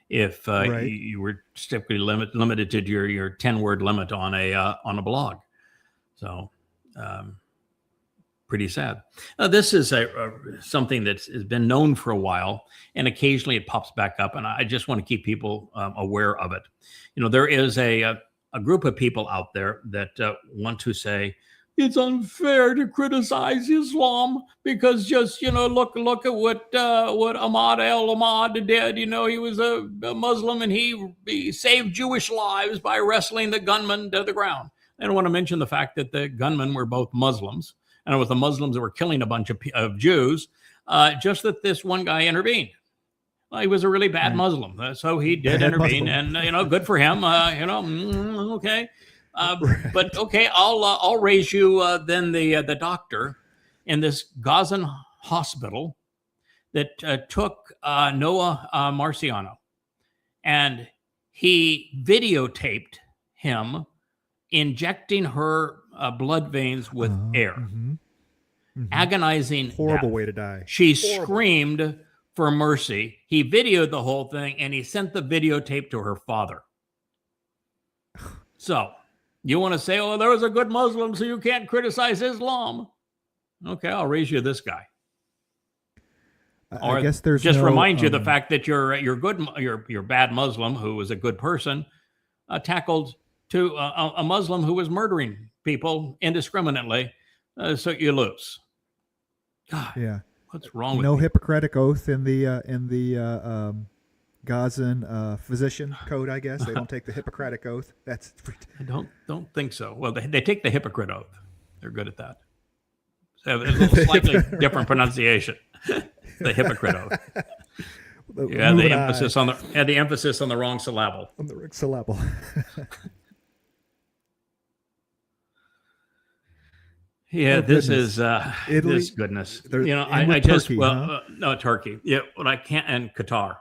if you were strictly limited to your 10-word limit on a blog. So pretty sad. Now, this is something that has been known for a while, and occasionally it pops back up, and I just want to keep people aware of it. You know, there is a group of people out there that want to say it's unfair to criticize Islam because just, you know, look at what Ahmad al-Ahmad did. You know, he was a Muslim and he saved Jewish lives by wrestling the gunman to the ground. I don't want to mention the fact that the gunmen were both Muslims, and it was the Muslims that were killing a bunch of Jews, just that this one guy intervened. Well, he was a really bad Muslim, so he did intervene, and you know, good for him. Okay, but okay, I'll raise you then the doctor in this Gazan hospital that took Noah Marciano, and he videotaped him injecting her blood veins with air, agonizing, horrible death. Way to die. She screamed for mercy. He videoed the whole thing and he sent the videotape to her father. So you want to say, oh, there was a good Muslim, so you can't criticize Islam. Okay, I'll raise you this guy. I guess there's just no, remind you the fact that your bad Muslim who was a good person tackled to a Muslim who was murdering people indiscriminately, so you lose. God, yeah, what's wrong with no me? Hippocratic oath in the Gazan physician code? I guess they don't take the Hippocratic oath. That's I don't think so. Well, they take the hypocrite oath. They're good at that. So it's a little slightly different pronunciation. The hypocrite oath. You had the emphasis on the wrong syllable. On the syllable. Yeah, this goodness. is Italy? this goodness. There- You know, and I with just Turkey, no, Turkey. Yeah, what I can't, and Qatar.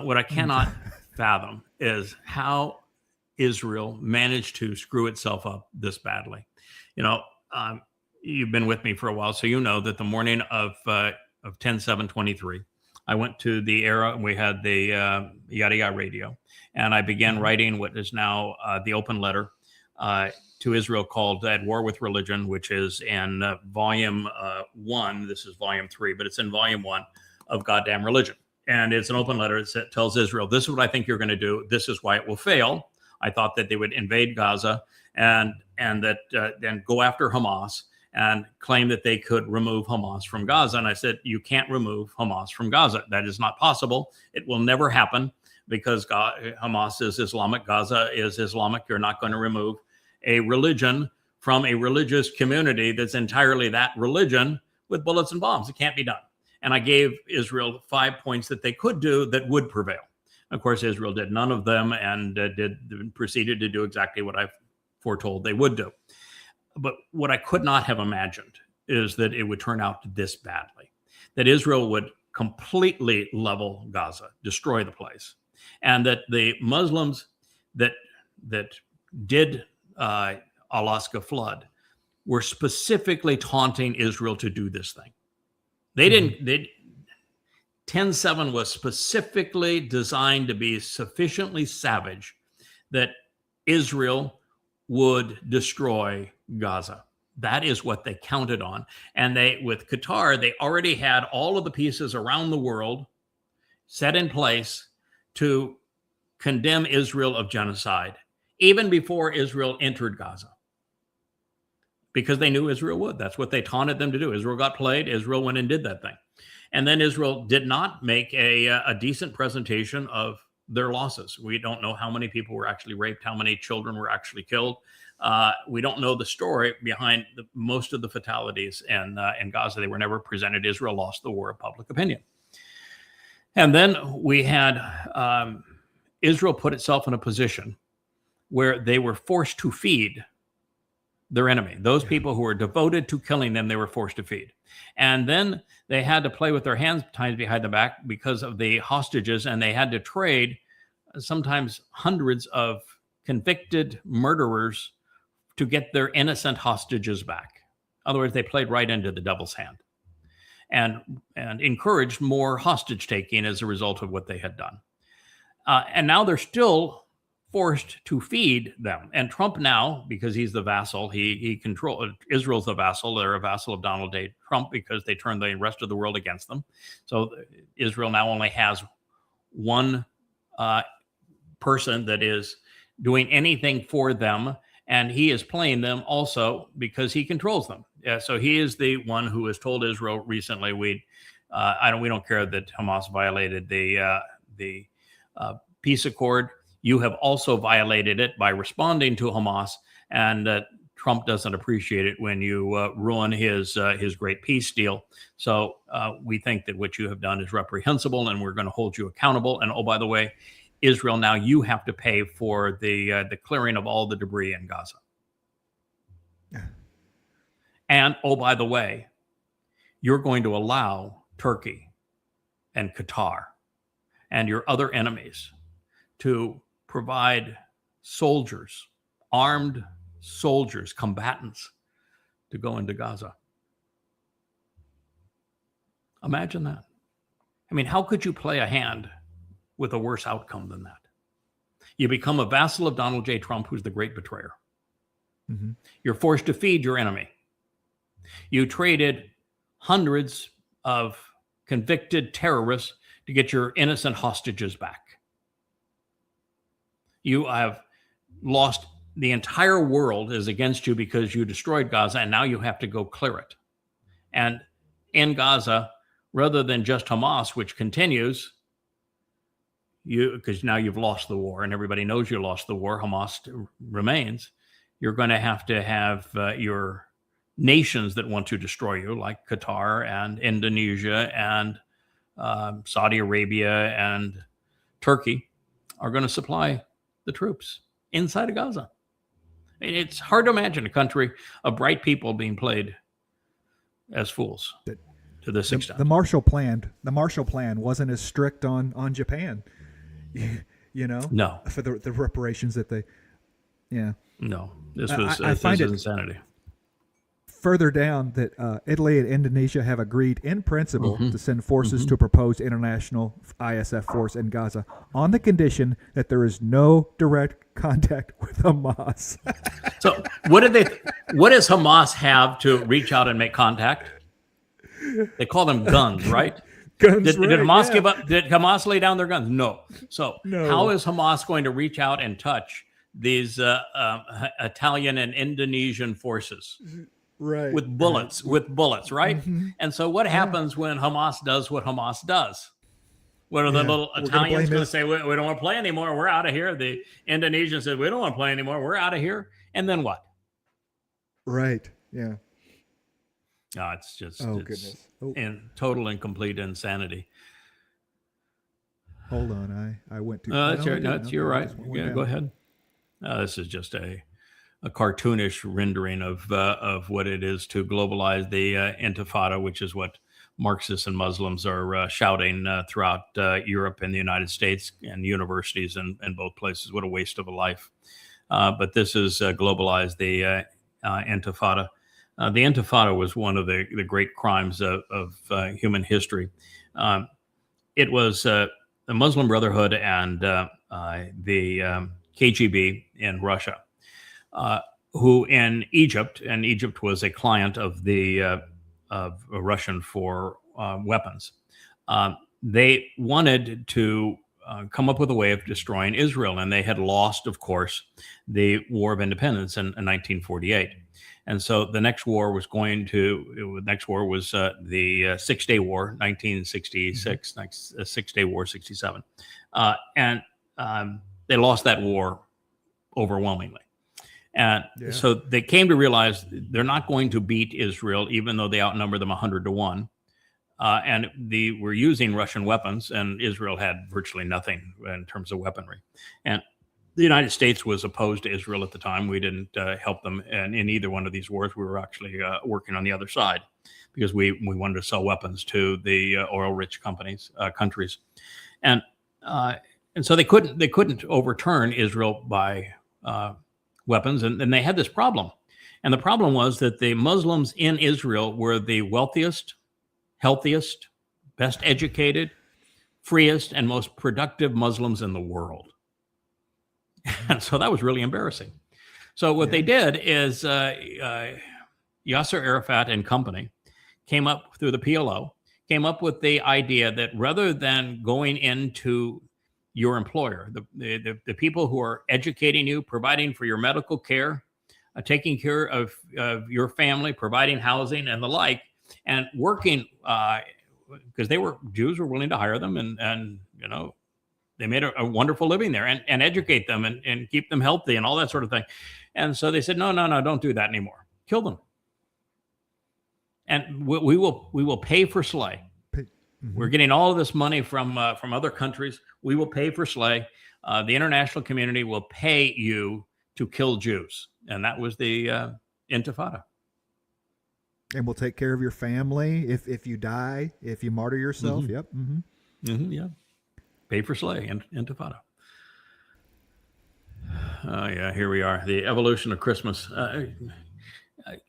What I cannot fathom is how Israel managed to screw itself up this badly. You know, you've been with me for a while, so you know that the morning of 10/7/23, I went to the Era, and we had the YAHOWAH radio, and I began writing what is now the open letter to Israel called At War with Religion, which is in volume 1. This is volume 3, but it's in volume 1 of Goddamn Religion. And it's an open letter that tells Israel, this is what I think you're going to do. This is why it will fail. I thought that they would invade Gaza and that then go after Hamas and claim that they could remove Hamas from Gaza. And I said, you can't remove Hamas from Gaza. That is not possible. It will never happen because Hamas is Islamic. Gaza is Islamic. You're not going to remove a religion from a religious community that's entirely that religion with bullets and bombs. It can't be done. And I gave Israel 5 points that they could do that would prevail. Of course, Israel did none of them and proceeded to do exactly what I foretold they would do. But what I could not have imagined is that it would turn out this badly, that Israel would completely level Gaza, destroy the place, and that the Muslims that did Alaska flood were specifically taunting Israel to do this thing. They didn't. 10/7 was specifically designed to be sufficiently savage that Israel would destroy Gaza. That is what they counted on. And with Qatar, they already had all of the pieces around the world set in place to condemn Israel of genocide, even before Israel entered Gaza. because they knew Israel would. That's what they taunted them to do. Israel got played. Israel went and did that thing. And then Israel did not make a decent presentation of their losses. We don't know how many people were actually raped, how many children were actually killed. We don't know the story behind most of the fatalities in Gaza. They were never presented. Israel lost the war of public opinion. And then we had Israel put itself in a position where they were forced to feed their enemy. Those people who were devoted to killing them, they were forced to feed. And then they had to play with their hands tied behind the back because of the hostages, and they had to trade sometimes hundreds of convicted murderers to get their innocent hostages back. In other words, they played right into the devil's hand and encouraged more hostage taking as a result of what they had done. And now they're still forced to feed them. And Trump now, because he's the vassal, he controls, Israel's the vassal. They're a vassal of Donald Trump because they turned the rest of the world against them. So Israel now only has one person that is doing anything for them, and he is playing them also because he controls them. So he is the one who has told Israel recently, we don't care that Hamas violated the peace accord. You have also violated it by responding to Hamas, and Trump doesn't appreciate it when you ruin his great peace deal. So we think that what you have done is reprehensible, and we're going to hold you accountable. And oh, by the way, Israel, now you have to pay for the clearing of all the debris in Gaza. And oh, by the way, you're going to allow Turkey and Qatar and your other enemies to provide soldiers, armed soldiers, combatants, to go into Gaza. Imagine that. I mean, how could you play a hand with a worse outcome than that? You become a vassal of Donald J. Trump, who's the great betrayer. Mm-hmm. You're forced to feed your enemy. You traded hundreds of convicted terrorists to get your innocent hostages back. You have lost, the entire world is against you because you destroyed Gaza, and now you have to go clear it. And in Gaza, rather than just Hamas, which continues, because now you've lost the war and everybody knows you lost the war, Hamas remains, you're going to have your nations that want to destroy you, like Qatar and Indonesia and Saudi Arabia and Turkey, are going to supply the troops inside of Gaza. I mean, it's hard to imagine a country of bright people being played as fools to this extent. The Marshall Plan wasn't as strict on Japan, you know. No, for the reparations that they, yeah. No, this was I find it insanity. Further down that Italy and Indonesia have agreed in principle to send forces to a proposed international ISF force in Gaza on the condition that there is no direct contact with Hamas. So what does Hamas have to reach out and make contact? They call them guns, right? Guns, did right, Hamas give up? Did Hamas lay down their guns? No. So no. How is Hamas going to reach out and touch these Italian and Indonesian forces? Right. With bullets, right? Mm-hmm. And so what happens when Hamas does what Hamas does? What are the little Italians going to say? We don't want to play anymore. We're out of here. The Indonesians said, we don't want to play anymore. We're out of here. And then what? Right. Yeah. No, it's just goodness. In total and complete insanity. Hold on. I went to. You're right. Yeah, go ahead. This is just a cartoonish rendering of what it is to globalize the Intifada, which is what Marxists and Muslims are shouting throughout Europe and the United States and universities in both places. What a waste of a life. But this is globalized the Intifada. The Intifada was one of the great crimes of human history. It was the Muslim Brotherhood and the KGB in Russia, who in Egypt, and Egypt was a client of the of Russian for weapons. They wanted to come up with a way of destroying Israel. And they had lost, of course, the War of Independence in 1948. And so the next war was the 6-Day War, 1966, Six-Day War, 67. And they lost that war overwhelmingly. And so they came to realize they're not going to beat Israel, even though they outnumber them 100-1. And they were using Russian weapons, and Israel had virtually nothing in terms of weaponry. And the United States was opposed to Israel at the time. We didn't help them in either one of these wars. We were actually working on the other side because we wanted to sell weapons to the oil-rich countries. And so they couldn't overturn Israel by weapons, and they had this problem. And the problem was that the Muslims in Israel were the wealthiest, healthiest, best educated, freest, and most productive Muslims in the world. And so that was really embarrassing. So what they did is Yasser Arafat and company came up through the PLO, came up with the idea that rather than going into your employer, the people who are educating you, providing for your medical care, taking care of your family, providing housing and the like, and working because Jews were willing to hire them, and they made a wonderful living there, and educate them and keep them healthy and all that sort of thing. And so they said, no, don't do that anymore. Kill them, and we will pay for slay. We're getting all of this money from other countries. We will pay for slay. The international community will pay you to kill Jews, and that was the Intifada. And we'll take care of your family if you die, if you martyr yourself. Yep. Yeah. Pay for slay, Intifada. Yeah, here we are. The evolution of Christmas. I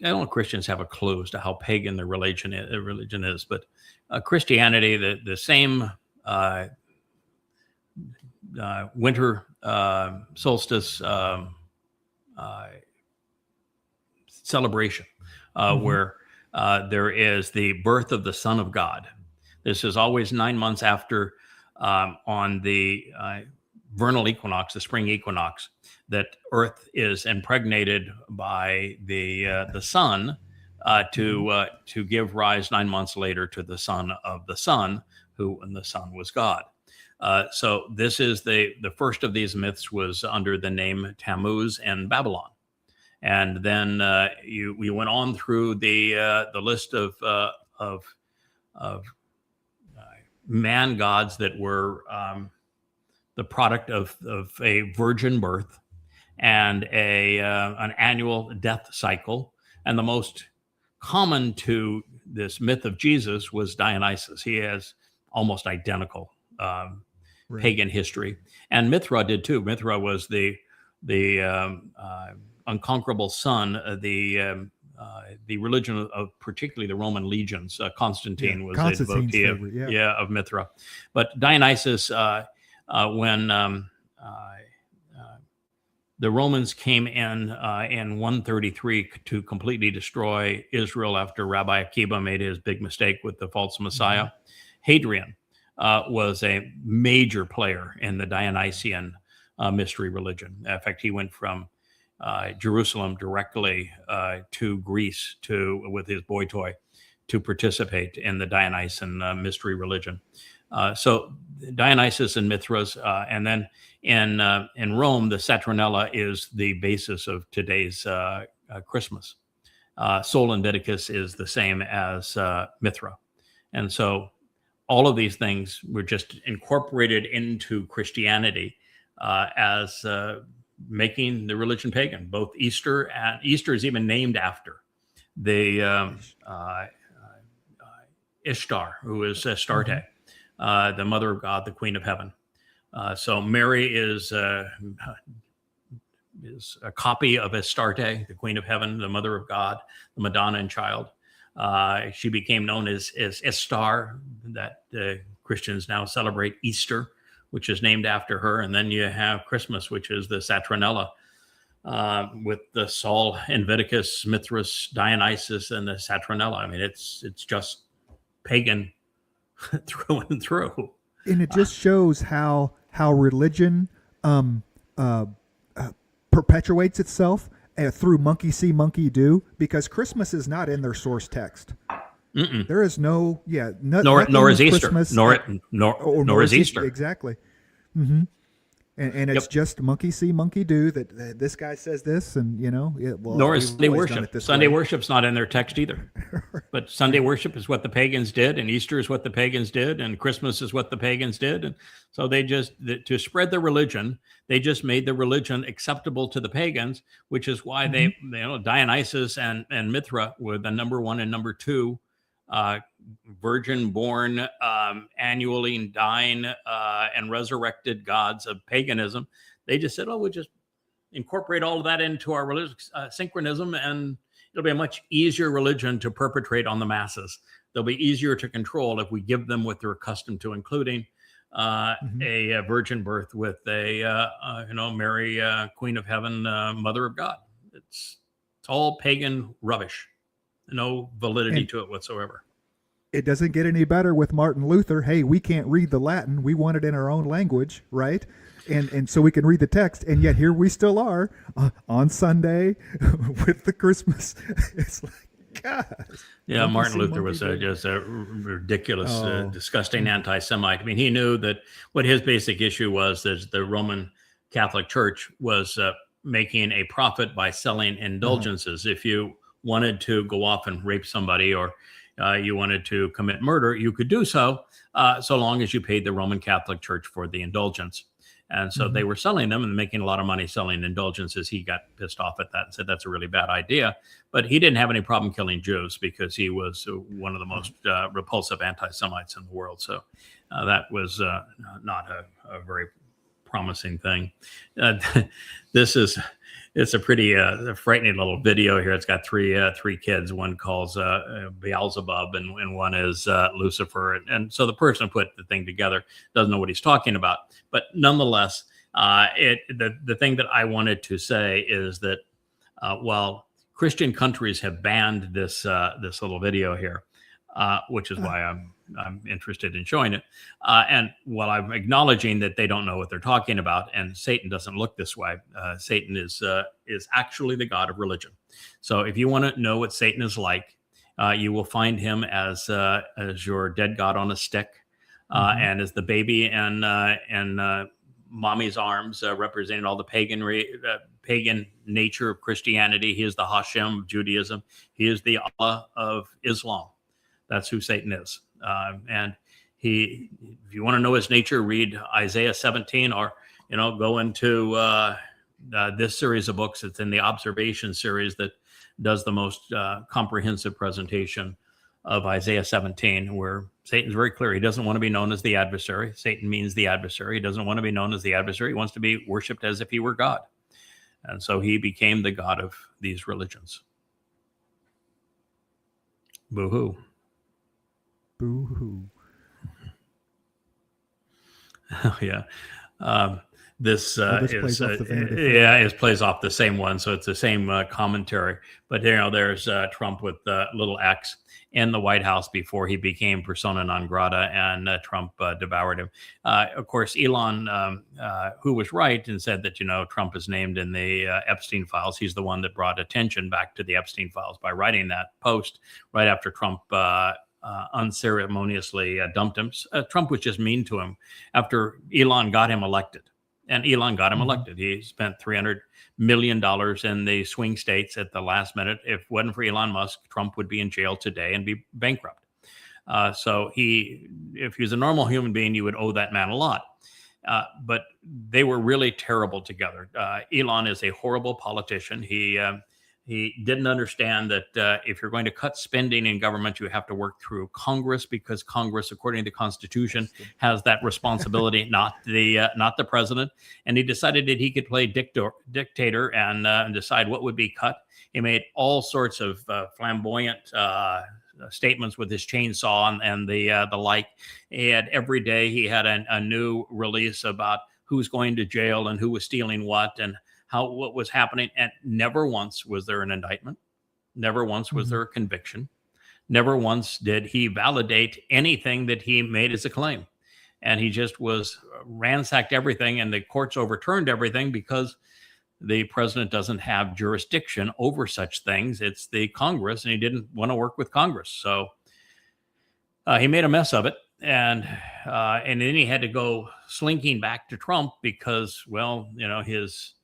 don't know if Christians have a clue as to how pagan their religion is, but Christianity, the same winter solstice celebration where there is the birth of the Son of God. This is always 9 months after on the vernal equinox, the spring equinox, that Earth is impregnated by the sun to give rise 9 months later to the son of the sun, and the son was God. So this is the first of these myths was under the name Tammuz and Babylon. And then we went on through the list of man gods that were the product of a virgin birth and an annual death cycle. And the most common to this myth of Jesus was Dionysus. He has almost identical pagan history, and Mithra did too. Mithra was the unconquerable sun, the religion of particularly the Roman legions. Constantine was a devotee of Mithra. But Dionysus, when the Romans came in 133 to completely destroy Israel after Rabbi Akiba made his big mistake with the false Messiah, Hadrian was a major player in the Dionysian mystery religion. In fact, he went from Jerusalem directly to Greece with his boy toy to participate in the Dionysian mystery religion. So Dionysus and Mithras, and then in Rome, the Saturnella is the basis of today's Christmas. Sol Invictus is the same as Mithra, and so all of these things were just incorporated into Christianity as making the religion pagan. Both Easter is even named after the Ishtar, who is Astarte, the mother of God, the queen of heaven. So Mary is a copy of Astarte, the queen of heaven, the mother of God, the Madonna and child. She became known as Ishtar, that Christians now celebrate Easter, which is named after her. And then you have Christmas, which is the Saturnella, with the Sol Invictus, Mithras, Dionysus, and the Saturnella. I mean, it's just pagan through and through. And it just shows how how religion perpetuates itself through monkey see, monkey do, because Christmas is not in their source text. Mm-mm. There is no, nor is Easter, Christmas nor is Easter. Exactly. Mm-hmm. And it's Yep. just monkey see, monkey do, that this guy says this, and Nor is Sunday worship. Sunday worship's not in their text either. But Sunday worship is what the pagans did, and Easter is what the pagans did, and Christmas is what the pagans did. And so they just, to spread the religion, they just made the religion acceptable to the pagans, which is why they, Dionysus and Mithra were the number 1 and number 2 virgin born, annually dying, and resurrected gods of paganism. They just said, we'll just incorporate all of that into our religious synchronism, and it'll be a much easier religion to perpetrate on the masses. They'll be easier to control if we give them what they're accustomed to, including a virgin birth with a Mary, Queen of Heaven, Mother of God. It's all pagan rubbish. No validity to it whatsoever. It doesn't get any better with Martin Luther. Hey, we can't read the Latin. We want it in our own language, right? And so we can read the text. And yet here we still are on Sunday with the Christmas. It's like, God. Yeah, Martin Luther was just a ridiculous, disgusting anti-Semite. I mean, he knew that what his basic issue was that the Roman Catholic Church was making a profit by selling indulgences. If you wanted to go off and rape somebody, or you wanted to commit murder, you could do so, so long as you paid the Roman Catholic Church for the indulgence. And so they were selling them and making a lot of money selling indulgences. He got pissed off at that and said that's a really bad idea. But he didn't have any problem killing Jews because he was one of the most repulsive anti-Semites in the world. So that was not a very promising thing. It's a pretty frightening little video here. It's got three kids. One calls Beelzebub, and one is Lucifer. And so the person who put the thing together doesn't know what he's talking about. But nonetheless, the thing that I wanted to say is that while Christian countries have banned this little video here, which is why I'm interested in showing it. And while I'm acknowledging that they don't know what they're talking about, and Satan doesn't look this way, Satan is actually the god of religion. So if you want to know what Satan is like, you will find him as your dead god on a stick, and as the baby and mommy's arms, representing all the pagan nature of Christianity. He is the Hashem of Judaism. He is the Allah of Islam. That's who Satan is. And if you want to know his nature, read Isaiah 17, or, go into this series of books. It's in the Observation series that does the most comprehensive presentation of Isaiah 17, where Satan's very clear. He doesn't want to be known as the adversary. Satan means the adversary. He doesn't want to be known as the adversary. He wants to be worshipped as if he were God. And so he became the god of these religions. Boo-hoo. Boo-hoo. Oh, yeah. This plays off the Vanity Fair. It plays off the same one. So it's the same commentary. But, there's Trump with little X in the White House before he became persona non grata, and Trump devoured him. Of course, Elon, who was right and said that, Trump is named in the Epstein files. He's the one that brought attention back to the Epstein files by writing that post right after Trump unceremoniously dumped him. Trump was just mean to him after Elon got him elected. And Elon got him elected. He spent $300 million in the swing states at the last minute. If it wasn't for Elon Musk, Trump would be in jail today and be bankrupt. So if he was a normal human being, you would owe that man a lot. But they were really terrible together. Elon is a horrible politician. He didn't understand that if you're going to cut spending in government, you have to work through Congress, because Congress, according to the Constitution, has that responsibility, not the president. And he decided that he could play dictator and decide what would be cut. He made all sorts of flamboyant statements with his chainsaw and the like. And every day he had a new release about who's going to jail and who was stealing what and what was happening. And never once was there an indictment. Never once was there a conviction. Never once did he validate anything that he made as a claim. and he just was ransacked everything, and the courts overturned everything because the president doesn't have jurisdiction over such things. It's the Congress, and he didn't want to work with Congress. So he made a mess of it. And then he had to go slinking back to Trump because, well, his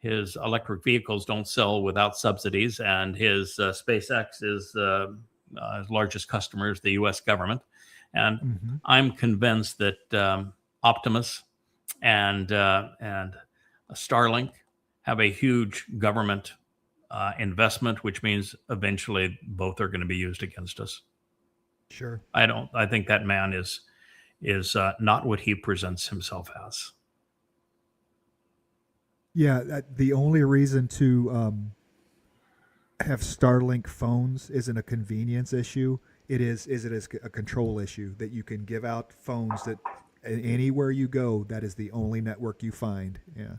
electric vehicles don't sell without subsidies, and his SpaceX is his largest customer is the U.S. government. And I'm convinced that Optimus and Starlink have a huge government investment, which means eventually both are going to be used against us. Sure. I think that man is not what he presents himself as. Yeah, the only reason to have Starlink phones isn't a convenience issue. It is a control issue that you can give out phones that anywhere you go, that is the only network you find. Yeah.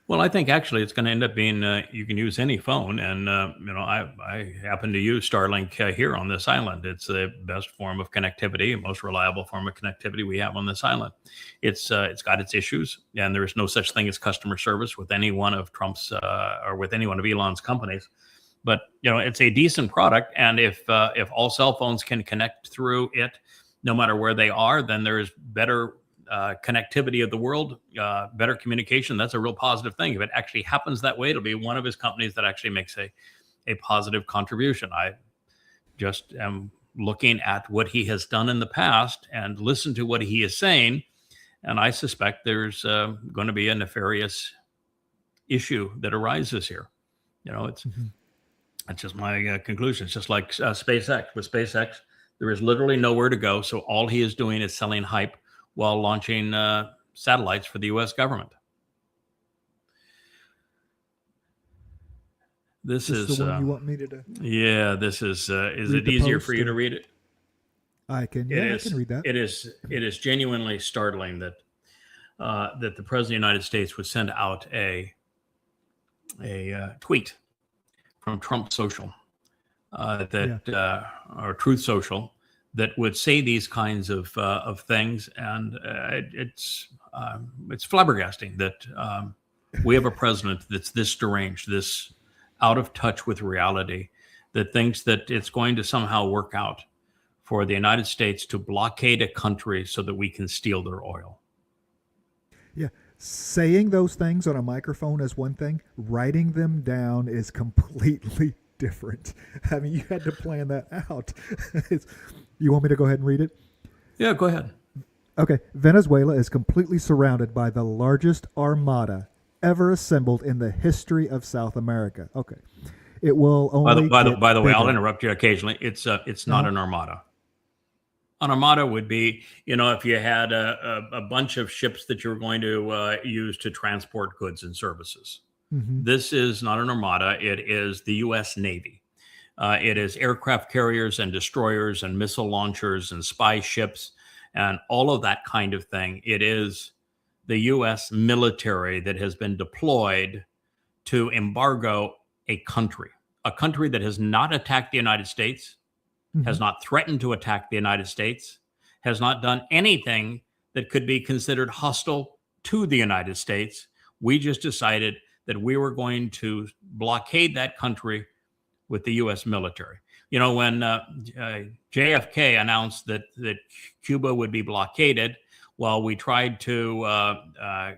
Well, I think actually it's going to end up being you can use any phone, and I happen to use Starlink here on this island. It's the best form of connectivity, most reliable form of connectivity we have on this island. It's got its issues, and there is no such thing as customer service with any one of Trump's or with any one of Elon's companies. But it's a decent product, and if all cell phones can connect through it, no matter where they are, then there is better connectivity of the world, better communication. That's a real positive thing. If it actually happens that way, it'll be one of his companies that actually makes a positive contribution. I just am looking at what he has done in the past and listen to what he is saying, and I suspect there's going to be a nefarious issue that arises here. It's just my conclusion. It's just like SpaceX. With SpaceX, there is literally nowhere to go, so all he is doing is selling hype while launching satellites for the U.S. government. This is the one you want me to? Yeah, this is it easier for you to read it? I can. Yeah, I can read that. It is genuinely startling that the president of the United States would send out a tweet from Trump Social or Truth Social that would say these kinds of things, and it's flabbergasting that we have a president that's this deranged, this out of touch with reality, that thinks that it's going to somehow work out for the United States to blockade a country so that we can steal their oil. Yeah. Saying those things on a microphone is one thing. Writing them down is completely different. I mean, you had to plan that out. You want me to go ahead and read it? Yeah, go ahead. Okay. Venezuela is completely surrounded by the largest armada ever assembled in the history of South America. Okay. It will only by the way, I'll interrupt you occasionally. It's not an armada. An armada would be, if you had a bunch of ships that you were going to use to transport goods and services. Mm-hmm. This is not an armada. It is the U.S. Navy. It is aircraft carriers and destroyers and missile launchers and spy ships and all of that kind of thing. It is the U.S. military that has been deployed to embargo a country that has not attacked the United States, has not threatened to attack the United States, has not done anything that could be considered hostile to the United States. We just decided that we were going to blockade that country with the U.S. military. When JFK announced that Cuba would be blockaded while we tried to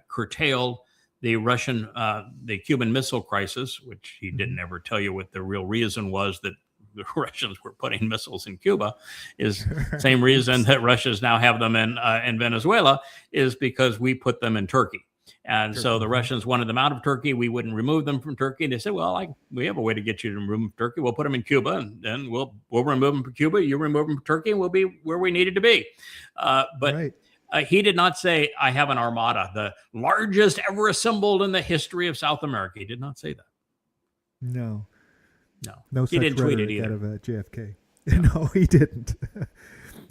curtail the Cuban Missile Crisis, which he didn't ever tell you what the real reason was that the Russians were putting missiles in Cuba, is same reason that Russians now have them in Venezuela, is because we put them in Turkey. And so the Russians wanted them out of Turkey. We wouldn't remove them from Turkey. They said, well, we have a way to get you to remove them from Turkey. We'll put them in Cuba, and then we'll remove them from Cuba. You remove them from Turkey, and we'll be where we needed to be. But he did not say, I have an armada, the largest ever assembled in the history of South America. He did not say that. No. No, he didn't tweet it either. Out of JFK. No, he didn't.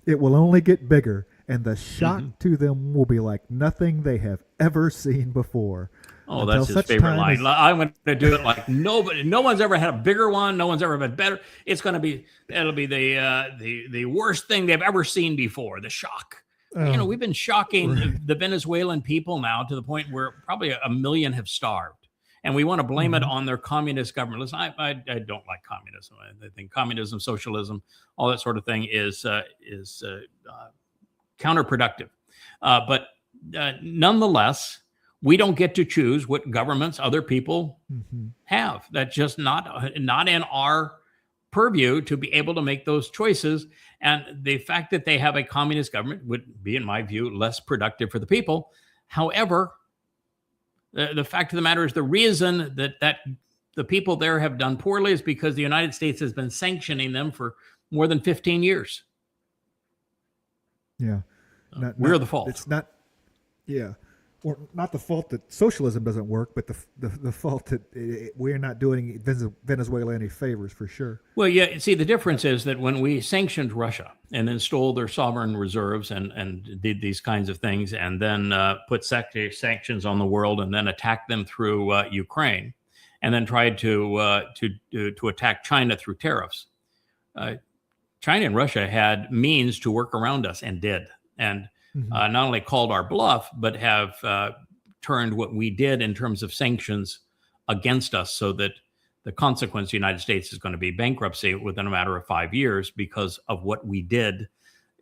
It will only get bigger, and the shock to them will be like nothing they have ever seen before. Oh, that's his favorite line. I'm going to do it like nobody. No one's ever had a bigger one. No one's ever been better. It'll be the worst thing they've ever seen before. The shock. we've been shocking the Venezuelan people now to the point where probably 1 million have starved, and we want to blame it on their communist government. Listen, I don't like communism. I think communism, socialism, all that sort of thing is counterproductive. But nonetheless, we don't get to choose what governments other people have. That's just not in our purview to be able to make those choices. And the fact that they have a communist government would be, in my view, less productive for the people. However, the fact of the matter is the reason that the people there have done poorly is because the United States has been sanctioning them for more than 15 years. Yeah. We're the fault. It's not, yeah. Or not the fault that socialism doesn't work, but the fault that we're not doing Venezuela any favors, for sure. Well, yeah. See, the difference is that when we sanctioned Russia and then stole their sovereign reserves and did these kinds of things, and then put sanctions on the world, and then attacked them through Ukraine, and then tried to attack China through tariffs. China and Russia had means to work around us, and did, and not only called our bluff, but have turned what we did in terms of sanctions against us, so that the consequence of the United States is going to be bankruptcy within a matter of 5 years because of what we did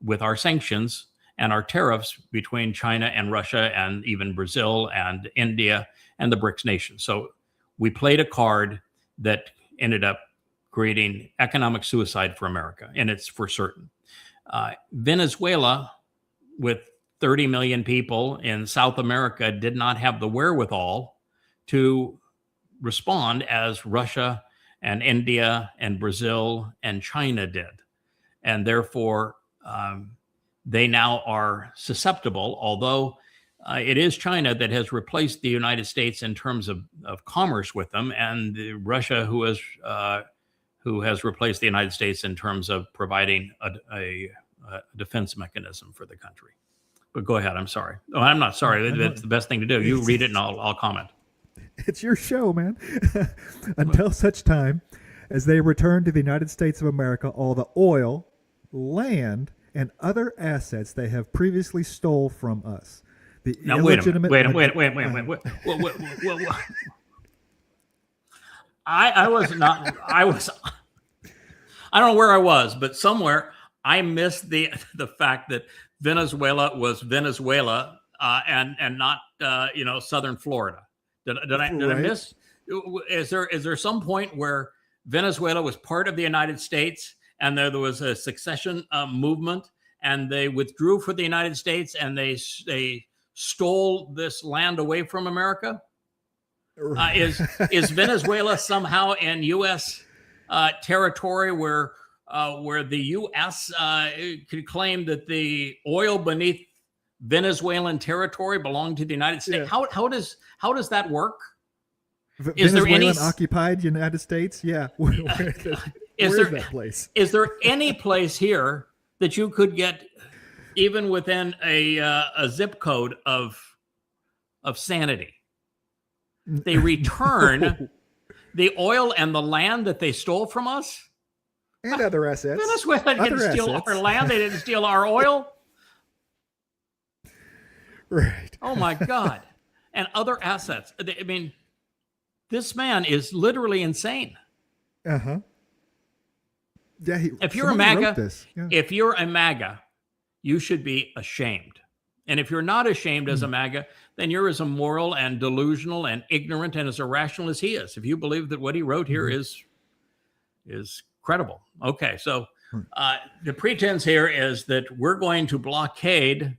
with our sanctions and our tariffs between China and Russia and even Brazil and India and the BRICS nations. So we played a card that ended up creating economic suicide for America, and it's for certain. Venezuela, with 30 million people in South America, did not have the wherewithal to respond as Russia and India and Brazil and China did. And therefore, they now are susceptible, although it is China that has replaced the United States in terms of commerce with them, and Russia who has replaced the United States in terms of providing a defense mechanism for the country. But go ahead. I'm sorry. Oh, I'm not sorry. That's the best thing to do. You read it and I'll comment. It's your show, man. Until such time as they return to the United States of America all the oil, land, and other assets they have previously stole from us. The now, illegitimate. Wait. I was not. I don't know where I was, but somewhere I missed the fact that Venezuela was Venezuela and not southern Florida. Did I miss? Is there some point where Venezuela was part of the United States and there was a succession movement and they withdrew for the United States and they stole this land away from America? Is Venezuela somehow in U.S. Territory where the U.S. could claim that the oil beneath Venezuelan territory belonged to the United States? Yeah. How does that work? Is Venezuelan there any occupied United States? Yeah. Where is that place? Is there any place here that you could get even within a zip code of sanity? They return the oil and the land that they stole from us. And other assets. Venezuela didn't steal our land. They didn't steal our oil. Right. Oh, my God. And other assets. I mean, this man is literally insane. Uh-huh. Yeah. If you're a MAGA, you should be ashamed. And if you're not ashamed as a MAGA, then you're as immoral and delusional and ignorant and as irrational as he is. If you believe that what he wrote here is credible. Okay, so the pretense here is that we're going to blockade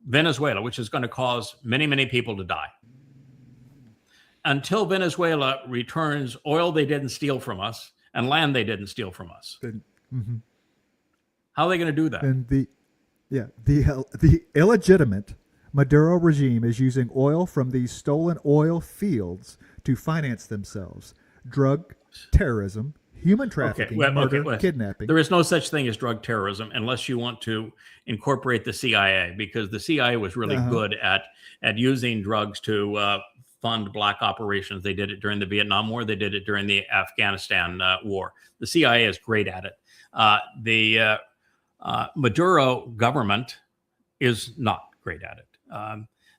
Venezuela, which is going to cause many, many people to die. Until Venezuela returns oil they didn't steal from us and land they didn't steal from us. How are they going to do that? And the illegitimate Maduro regime is using oil from these stolen oil fields to finance themselves. Drug, terrorism, human trafficking, murder, kidnapping. There is no such thing as drug terrorism unless you want to incorporate the CIA, because the CIA was really good at using drugs to fund black operations. They did it during the Vietnam War. They did it during the Afghanistan war. The CIA is great at it. Maduro government is not great at it.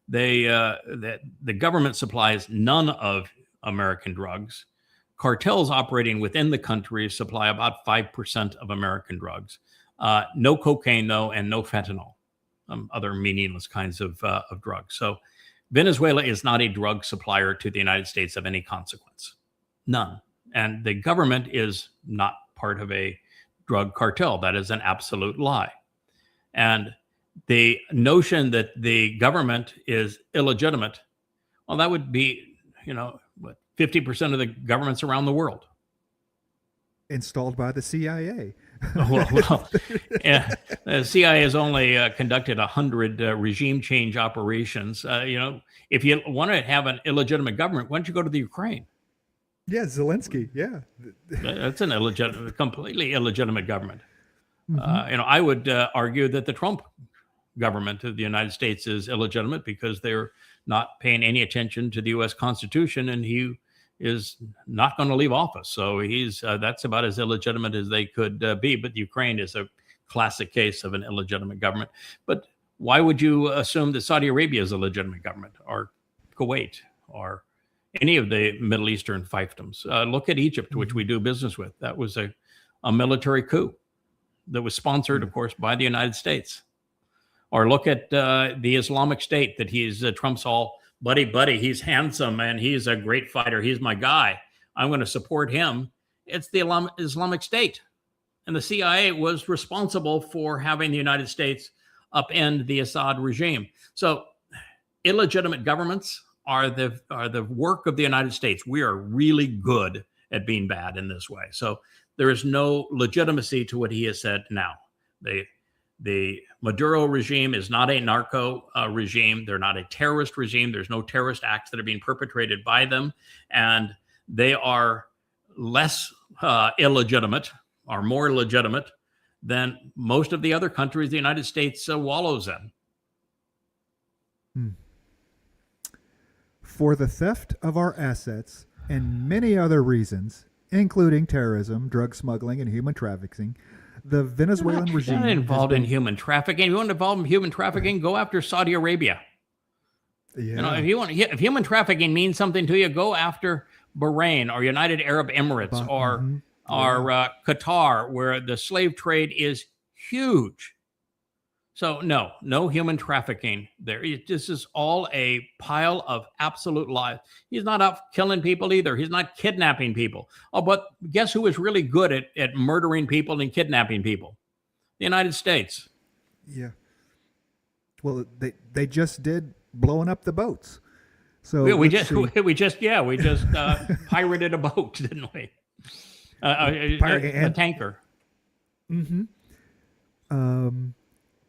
The government supplies none of American drugs. Cartels operating within the country supply about 5% of American drugs. No cocaine, though, and no fentanyl, other meaningless kinds of drugs. So Venezuela is not a drug supplier to the United States of any consequence. None. And the government is not part of a drug cartel. That is an absolute lie. And the notion that the government is illegitimate, well, that would be, 50% of the governments around the world. Installed by the CIA. The CIA has only conducted 100 regime change operations. If you want to have an illegitimate government, why don't you go to the Ukraine? Yeah, Zelensky. Yeah, that's an completely illegitimate government. Mm-hmm. I would argue that the Trump government of the United States is illegitimate because they're not paying any attention to the U.S. Constitution, and he is not going to leave office. So that's about as illegitimate as they could be. But Ukraine is a classic case of an illegitimate government. But why would you assume that Saudi Arabia is a legitimate government, or Kuwait, or any of the Middle Eastern fiefdoms? Look at Egypt, which we do business with. That was a military coup that was sponsored, of course, by the United States. Or look at the Islamic State that he's Trump's all buddy. He's handsome and he's a great fighter. He's my guy. I'm going to support him. It's the Islamic State. And the CIA was responsible for having the United States upend the Assad regime. So illegitimate governments are the work of the United States. We are really good at being bad in this way. So there is no legitimacy to what he has said now. The Maduro regime is not a narco regime. They're not a terrorist regime. There's no terrorist acts that are being perpetrated by them. And they are less illegitimate, or more legitimate, than most of the other countries the United States wallows in. For the theft of our assets and many other reasons, including terrorism, drug smuggling, and human trafficking, the Venezuelan regime not involved in human trafficking. If you want to involve in human trafficking, go after Saudi Arabia. Yeah. If human trafficking means something to you, go after Bahrain or United Arab Emirates or Qatar, where the slave trade is huge. So no human trafficking there. This is all a pile of absolute lies. He's not out killing people either. He's not kidnapping people. Oh, but guess who is really good at murdering people and kidnapping people? The United States. Yeah. Well, they just did blowing up the boats. So we just pirated a boat, didn't we? A tanker. Mm-hmm.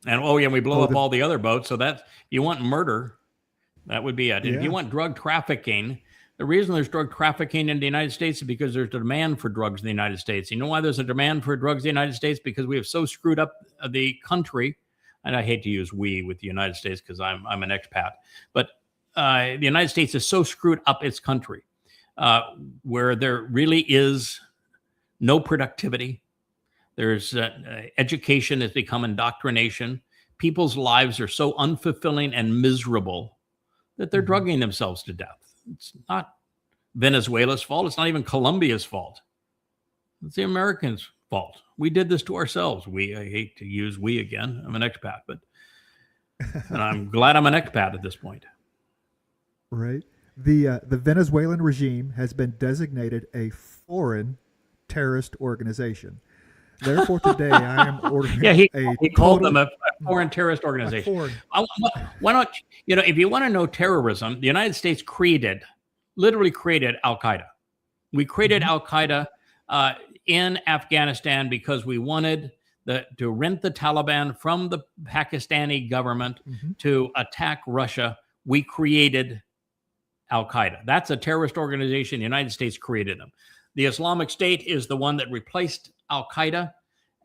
And we blow up all the other boats. So that you want murder, that would be it. Yeah. If you want drug trafficking, the reason there's drug trafficking in the United States is because there's a demand for drugs in the United States. You know why there's a demand for drugs in the United States? Because we have so screwed up the country. And I hate to use we with the United States because I'm an expat, but the United States is so screwed up its country where there really is no productivity. There's education has become indoctrination. People's lives are so unfulfilling and miserable that they're drugging themselves to death. It's not Venezuela's fault. It's not even Colombia's fault. It's the Americans' fault. We did this to ourselves. I hate to use we again. I'm an expat, and I'm glad I'm an expat at this point. Right. The Venezuelan regime has been designated a foreign terrorist organization. Therefore, today I am ordering. Yeah, he called them a foreign terrorist organization. Why not? If you want to know terrorism, the United States literally created Al Qaeda. We created Al Qaeda in Afghanistan because we wanted to rent the Taliban from the Pakistani government to attack Russia. We created Al Qaeda. That's a terrorist organization. The United States created them. The Islamic State is the one that replaced Al Qaeda,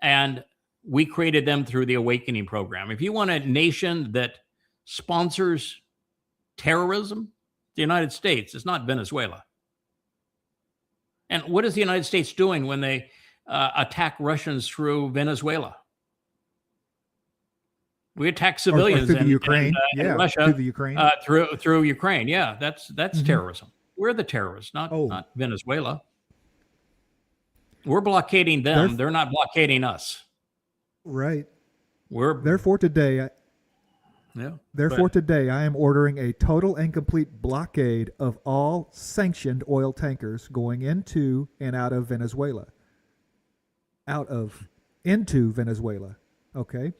and we created them through the Awakening program. If you want a nation that sponsors terrorism, the United States. It's not Venezuela. And what is the United States doing when they attack Russians through Venezuela? We attack civilians through the Ukraine. in Yeah, Russia through the Ukraine. Through Ukraine. Yeah, that's terrorism. We're the terrorists, not Venezuela. We're blockading them. They're not blockading us. Right. We're Therefore today, today I am ordering a total and complete blockade of all sanctioned oil tankers going into and out of Venezuela. Into Venezuela. Okay.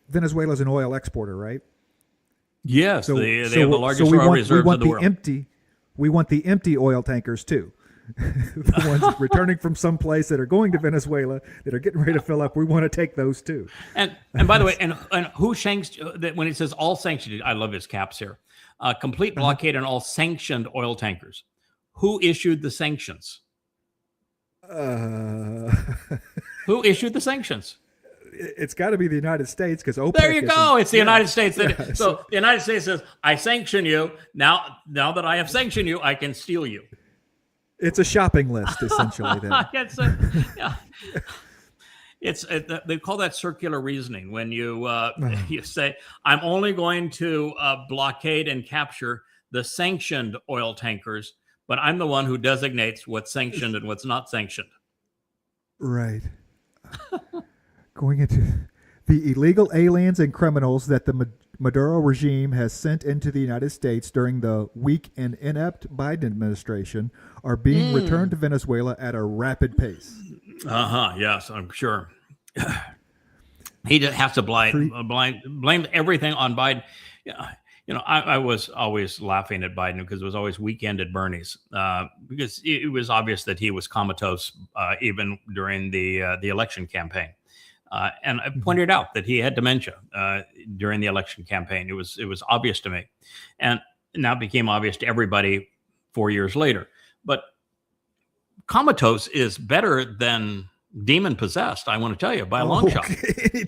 Venezuela's an oil exporter, right? Yes, they have the largest oil reserves in the world. We want the empty oil tankers too. The ones returning from some place that are going to Venezuela that are getting ready to fill up. We want to take those too. And by the way, and who that when it says all sanctioned, I love his caps here. Complete blockade on all sanctioned oil tankers. Who issued the sanctions? Who issued the sanctions? It's got to be the United States because OPEC. There you go. It's the United States. So the United States says, "I sanction you now. Now that I have sanctioned you, I can steal you." It's a shopping list, essentially. Then. They call that circular reasoning when you you say, "I'm only going to blockade and capture the sanctioned oil tankers, but I'm the one who designates what's sanctioned and what's not sanctioned." Right. Going into the illegal aliens and criminals that the Maduro regime has sent into the United States during the weak and inept Biden administration are being returned to Venezuela at a rapid pace. Yes, I'm sure. He just has to blame everything on Biden. I was always laughing at Biden because it was always weekend at Bernie's because it was obvious that he was comatose even during the election campaign. And I pointed out that he had dementia during the election campaign. It was obvious to me, and now it became obvious to everybody 4 years later. But comatose is better than demon possessed. I want to tell you by a long shot.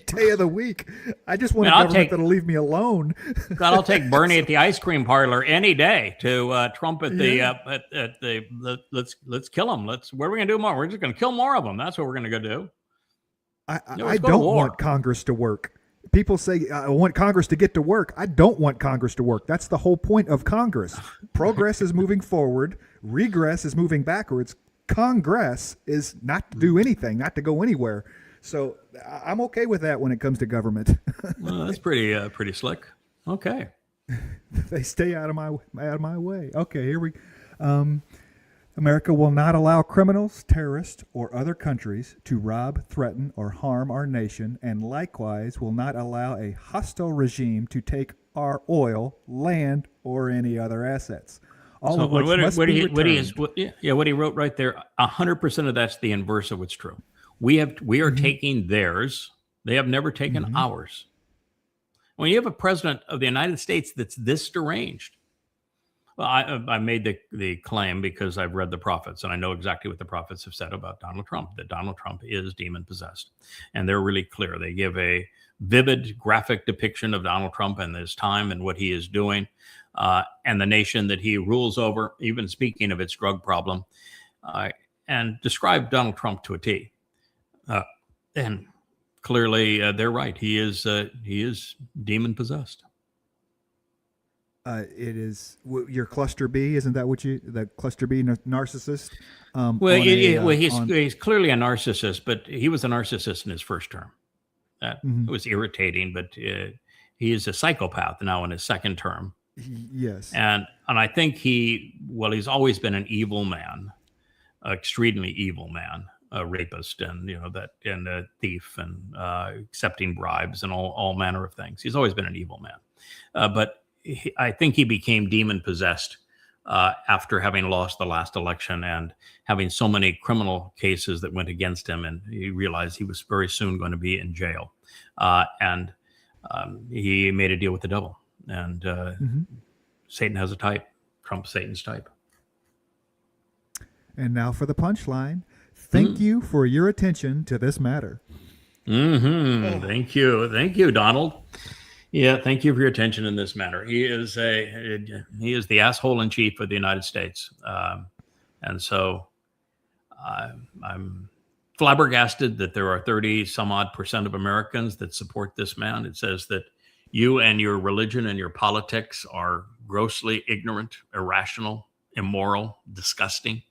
Day of the week. I just want a government that'll leave me alone. God, I'll take Bernie at the ice cream parlor any day to Trump at the let's kill him. What are we gonna do more? We're just gonna kill more of them. That's what we're gonna go do. I don't want Congress to work. People say, I want Congress to get to work. I don't want Congress to work. That's the whole point of Congress. Progress is moving forward. Regress is moving backwards. Congress is not to do anything, not to go anywhere. So I'm okay with that when it comes to government. Well, that's pretty slick. Okay. They stay out of my way. Okay, here we America will not allow criminals, terrorists, or other countries to rob, threaten, or harm our nation, and likewise will not allow a hostile regime to take our oil, land, or any other assets. All of which must be returned. What he wrote right there, 100% of that's the inverse of what's true. We are taking theirs. They have never taken ours. When you have a president of the United States that's this deranged, well, I made the claim because I've read the prophets and I know exactly what the prophets have said about Donald Trump, that Donald Trump is demon possessed. And they're really clear. They give a vivid graphic depiction of Donald Trump and his time and what he is doing and the nation that he rules over, even speaking of its drug problem, and describe Donald Trump to a T. And clearly they're right. He is demon possessed. It is your cluster B, isn't that what the cluster B narcissist? He's clearly a narcissist, but he was a narcissist in his first term. That was irritating, but he is a psychopath now in his second term. Yes, and I think he's always been an evil man, extremely evil man, a rapist, and a thief, and accepting bribes and all manner of things. He's always been an evil man, but I think he became demon possessed after having lost the last election and having so many criminal cases that went against him. And he realized he was very soon going to be in jail. And he made a deal with the devil. And Satan has a type. Trump's Satan's type. And now for the punchline. Thank you for your attention to this matter. Thank you, Donald. Yeah, thank you for your attention in this matter. He is the asshole in chief of the United States, and so I'm flabbergasted that there are 30 some odd % of Americans that support this man. It says that you and your religion and your politics are grossly ignorant, irrational, immoral, disgusting.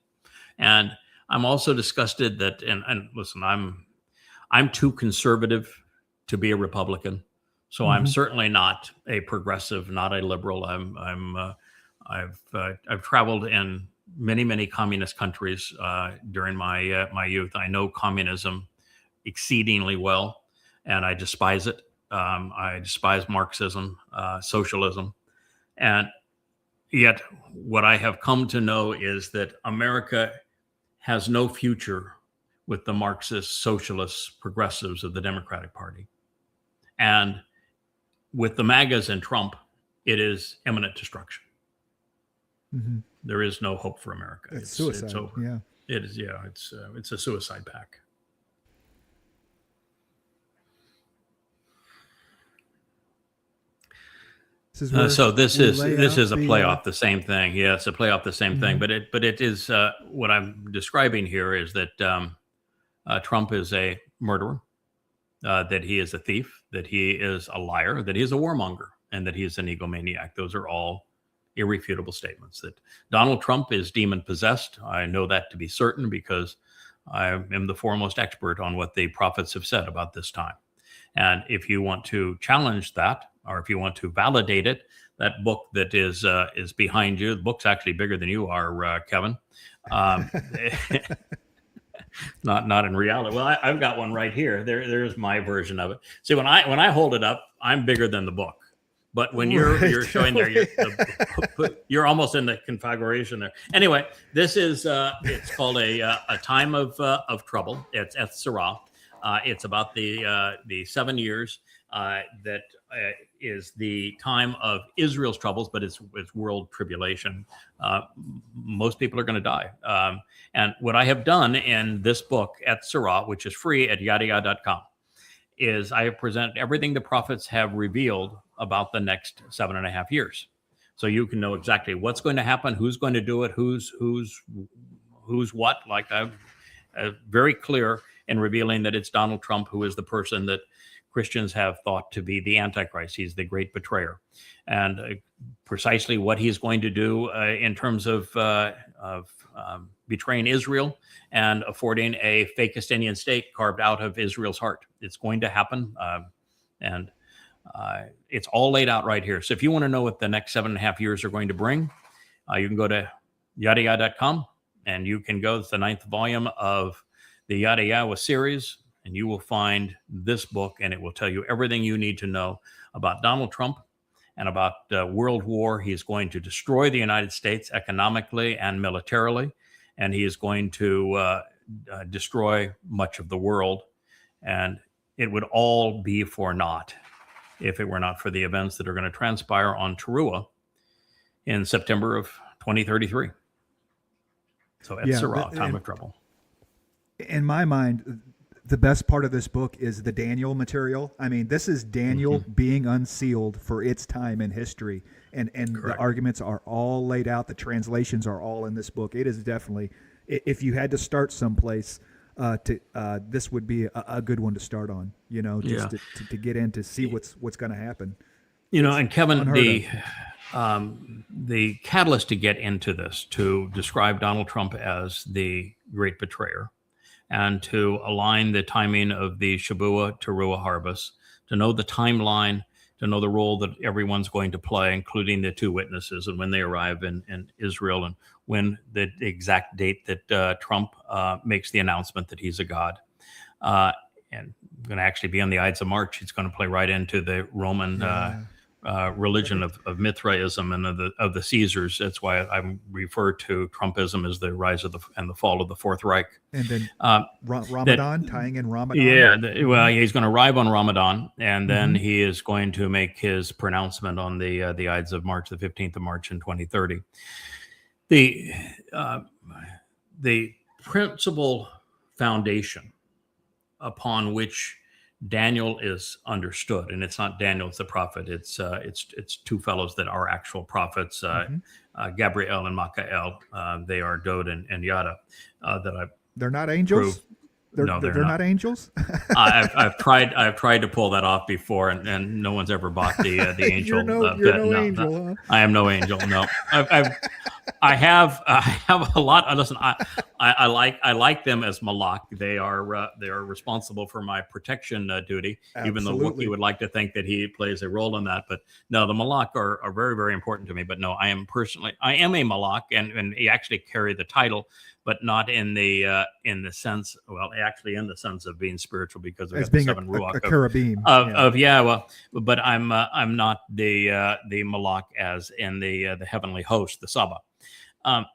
And I'm also disgusted that, and listen, I'm too conservative to be a Republican. So I'm certainly not a progressive, not a liberal. I've traveled in many communist countries during my youth. I know communism exceedingly well, and I despise it. I despise Marxism, socialism, and yet what I have come to know is that America has no future with the Marxist, socialist, progressives of the Democratic Party, and with the MAGAs and Trump, it is imminent destruction. Mm-hmm. There is no hope for America. It's suicide. It's over. Yeah. It is. Yeah. It's a suicide pact. So this is a play off the same thing. Yeah, it's a play off the same thing. But it is what I'm describing here is that Trump is a murderer, that he is a thief, that he is a liar, that he is a warmonger, and that he is an egomaniac. Those are all irrefutable statements. That Donald Trump is demon possessed. I know that to be certain because I am the foremost expert on what the prophets have said about this time. And if you want to challenge that, or if you want to validate it, that book that is behind you, the book's actually bigger than you are, Kevin. Not in reality. Well, I've got one right here. There's my version of it. See, when I hold it up, I'm bigger than the book. But when you're showing there, you're almost in the configuration there. Anyway, this is it's called a time of trouble. It's Eth Sarah. It's about the 7 years that is the time of Israel's troubles, but it's world tribulation. Most people are going to die. And what I have done in this book, Eth Sarah, which is free at YAHOWAH.com, is I have presented everything the prophets have revealed about the next 7.5 years. So you can know exactly what's going to happen, who's going to do it, who's what. Like I'm very clear in revealing that it's Donald Trump who is the person that Christians have thought to be the Antichrist. He's the great betrayer, and precisely what he's going to do in terms of betraying Israel and affording a fake Palestinian state carved out of Israel's heart. It's going to happen, and it's all laid out right here. So if you want to know what the next 7.5 years are going to bring, you can go to YAHOWAH.com, and you can go. It's the 9th volume of the YAHOWAH series, and you will find this book, and it will tell you everything you need to know about Donald Trump and about world war. He is going to destroy the United States economically and militarily, and he is going to destroy much of the world. And it would all be for naught if it were not for the events that are going to transpire on Teruah in September of 2033. So Eth Sarah, time of trouble. In my mind, the best part of this book is the Daniel material. I mean, this is Daniel being unsealed for its time in history. And the arguments are all laid out. The translations are all in this book. It is definitely, if you had to start someplace, this would be a good one to start on, just to get in to see what's going to happen. And Kevin, the catalyst to get into this, to describe Donald Trump as the great betrayer, and to align the timing of the Shavuot Teruah harvest, to know the timeline, to know the role that everyone's going to play, including the two witnesses, and when they arrive in Israel, and when the exact date that Trump makes the announcement that he's a god. And going to actually be on the Ides of March. It's going to play right into the Roman religion of Mithraism and of the Caesars. That's why I refer to Trumpism as the rise of and the fall of the Fourth Reich. And then Ramadan, tying in Ramadan. Yeah, he's going to arrive on Ramadan, and then he is going to make his pronouncement on the Ides of March, the 15th of March in 2030. The principal foundation upon which Daniel is understood, and it's not Daniel, it's the prophet. It's two fellows that are actual prophets, Gabriel and Michael. They are Dod and Yada. They're not angels. No, they're not angels. I've tried to pull that off before, and no one's ever bought the angel. You're no angel, huh? I am no angel. No, I have a lot. Listen, I like them as Malak. They are responsible for my protection duty. Absolutely. Even though Wookiee would like to think that he plays a role in that, but no, the Malak are very, very important to me. But no, I am a Malak, and he actually carry the title, but not in the sense. Well, actually in the sense of being spiritual, because we As got the being seven ruach a cherubim of Yahweh. But I'm not the Malak as in the heavenly host, the Saba. But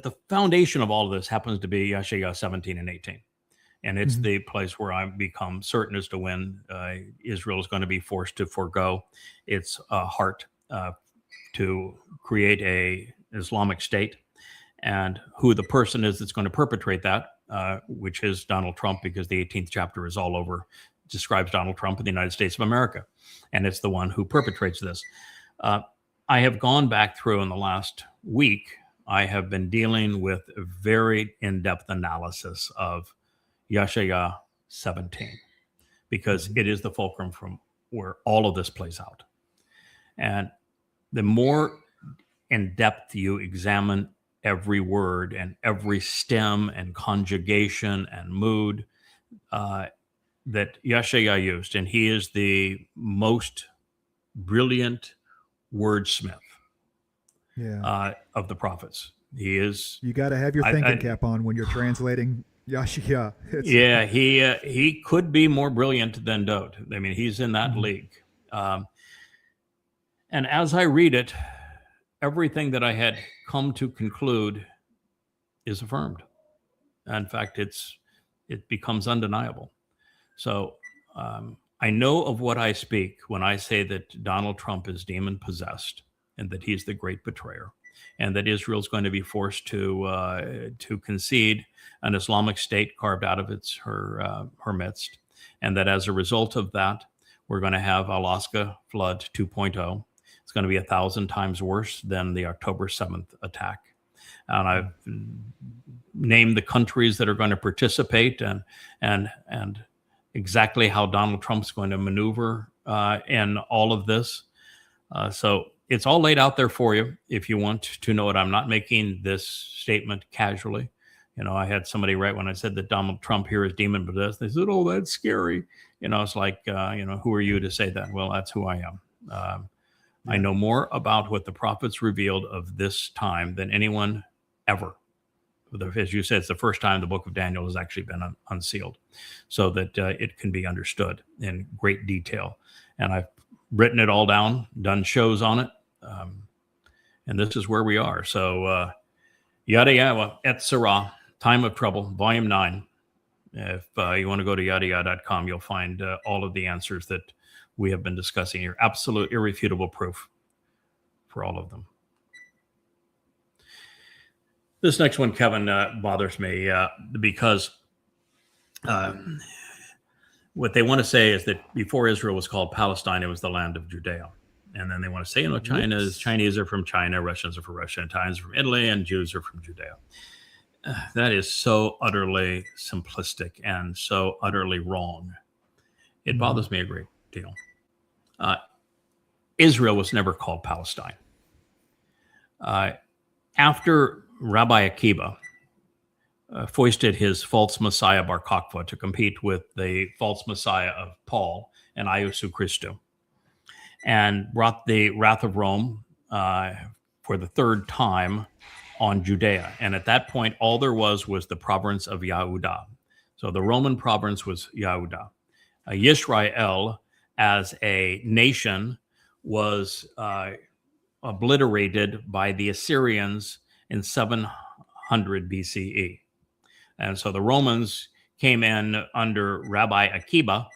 the foundation of all of this happens to be Yahshua 17 and 18. And it's the place where I've become certain as to when Israel is going to be forced to forego its heart to create a Islamic state, and who the person is that's going to perpetrate that, which is Donald Trump, because the 18th chapter is all over, describes Donald Trump in the United States of America. And it's the one who perpetrates this. I have gone back through in the last week. I have been dealing with a very in-depth analysis of Yahshua 17, because it is the fulcrum from where all of this plays out. And the more in depth you examine every word and every stem and conjugation and mood that Yahshua used, and he is the most brilliant wordsmith of the prophets. He is. You got to have your thinking cap on when you're translating Yahshua. He could be more brilliant than Dode. I mean, he's in that league. And as I read it, everything that I had come to conclude is affirmed. In fact, it becomes undeniable. So I know of what I speak when I say that Donald Trump is demon possessed, and that he's the great betrayer, and that Israel's going to be forced to concede an Islamic state carved out of her midst, and that as a result of that, we're going to have Alaska flood 2.0. It's going to be 1,000 times worse than the October 7th attack. And I've named the countries that are going to participate, and exactly how Donald Trump's going to maneuver in all of this. So it's all laid out there for you if you want to know it. I'm not making this statement casually. You know, I had somebody write when I said that Donald Trump here is demon possessed. They said, "Oh, that's scary." You know, it's like, who are you to say that? Well, that's who I am. I know more about what the prophets revealed of this time than anyone ever. As you said, it's the first time the book of Daniel has actually been unsealed, so that it can be understood in great detail. And I've written it all down, done shows on it, and this is where we are. So, Yada Yahweh et Sarah, Time of Trouble, Volume 9. If you want to go to yadayah.com, you'll find all of the answers that we have been discussing here. Absolute, irrefutable proof for all of them. This next one, Kevin, bothers me because what they want to say is that before Israel was called Palestine, it was the land of Judea. And then they want to say, Chinese are from China, Russians are from Russia, Italians are from Italy, and Jews are from Judea. That is so utterly simplistic and so utterly wrong. It bothers me a great deal. Israel was never called Palestine. After Rabbi Akiba foisted his false messiah Bar Kokhba to compete with the false messiah of Paul and Iosu Christou, and brought the wrath of Rome for the third time on Judea. And at that point, all there was the province of Yehuda. So the Roman province was Yehuda. Yisrael, as a nation, was obliterated by the Assyrians in 700 BCE. And so the Romans came in under Rabbi Akiba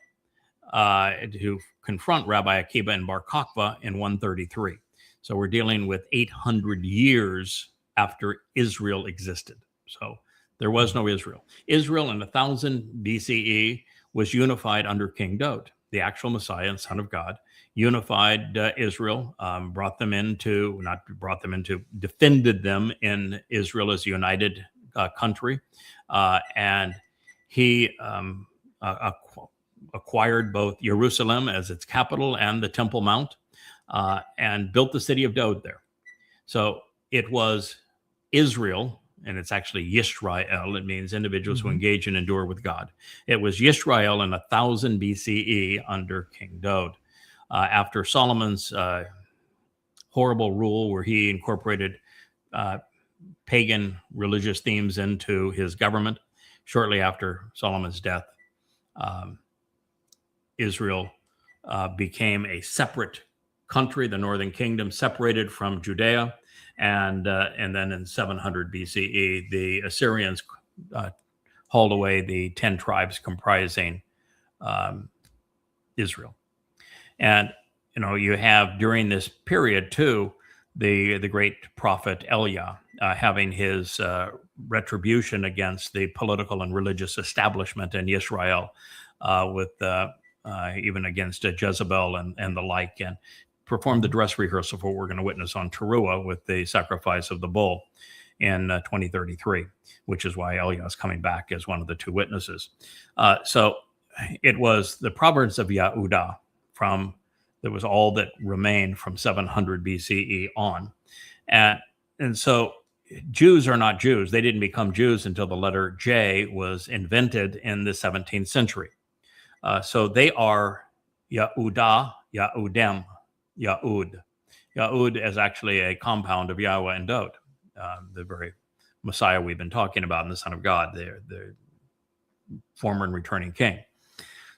to confront Rabbi Akiba and Bar Kokhba in 133. So we're dealing with 800 years after Israel existed. So there was no Israel. Israel in 1000 BCE was unified under King Daud, the actual Messiah and Son of God, unified Israel, defended them in Israel as a united country, and he acquired both Jerusalem as its capital and the Temple Mount, and built the city of Dod there. So it was Israel, and it's actually Yisrael. It means individuals who engage and endure with God. It was Yisrael in 1000 BCE under King Dod. After Solomon's horrible rule, where he incorporated pagan religious themes into his government, shortly after Solomon's death, Israel became a separate country, the northern kingdom, separated from Judea. And then in 700 BCE, the Assyrians hauled away the 10 tribes comprising Israel. And, you have during this period, too, the great prophet Eliah having his retribution against the political and religious establishment in Israel, with even against Jezebel and the like, and performed the dress rehearsal for what we're going to witness on Teruah with the sacrifice of the bull in 2033, which is why Eliah is coming back as one of the two witnesses. So it was the province of Yehudah that was all that remained from 700 BCE on. And so Jews are not Jews. They didn't become Jews until the letter J was invented in the 17th century. So they are Yehudah, Yehudem, Yahud. Yahud is actually a compound of Yahweh and Dod, the very Messiah we've been talking about, and the Son of God, the former and returning king.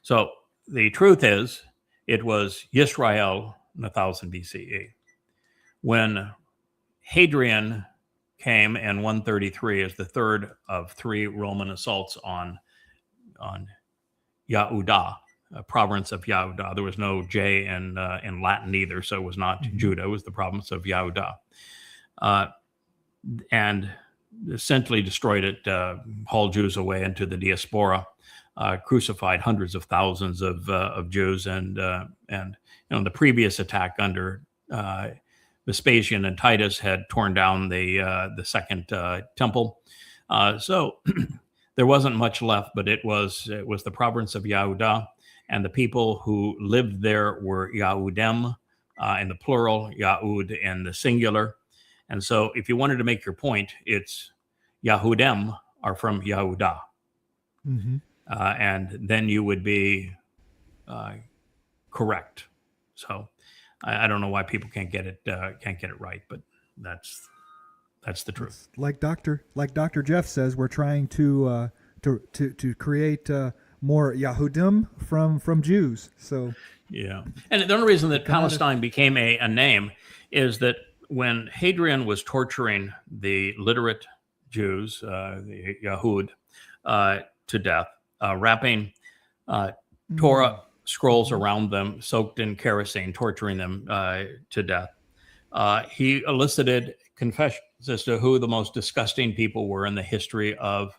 So the truth is, it was Yisrael in 1000 BCE. When Hadrian came in 133 as the third of 3 Roman assaults on Yehudah, a province of Yehudah. There was no J in Latin either, so it was not Judah. It was the province of Yehudah. And essentially destroyed it, hauled Jews away into the diaspora, crucified hundreds of thousands of Jews, and the previous attack under Vespasian and Titus had torn down the second temple. So there wasn't much left, but it was the province of Yehudah, and the people who lived there were Yahudem in the plural, Yahud in the singular. And so if you wanted to make your point, it's Yahudem are from Yehudah. And then you would be correct. So I don't know why people can't get it right, but that's the truth. Like Dr. Jeff says, we're trying to create more Yahudim from Jews. So yeah, and the only reason that Palestine became a name is that when Hadrian was torturing the literate Jews, the Yahud, to death, wrapping Torah scrolls around them, soaked in kerosene, torturing them to death, he elicited confessions as to who the most disgusting people were in the history of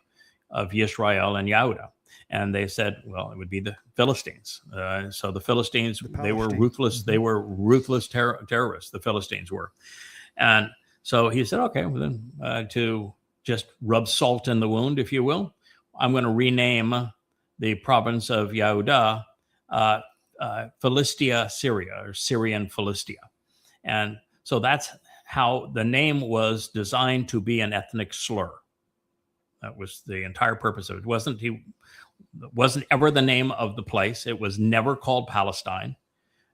Yisrael and Yehudah. And they said, well, it would be the Philistines. So the Philistines, they were ruthless. They were ruthless terrorists. The Philistines were. And so he said, okay, well then to just rub salt in the wound, if you will, I'm going to rename the province of Yehudah Philistia, Syria, or Syrian Philistia. And so that's how the name was designed to be an ethnic slur. That was the entire purpose of it. It wasn't ever the name of the place. It was never called Palestine.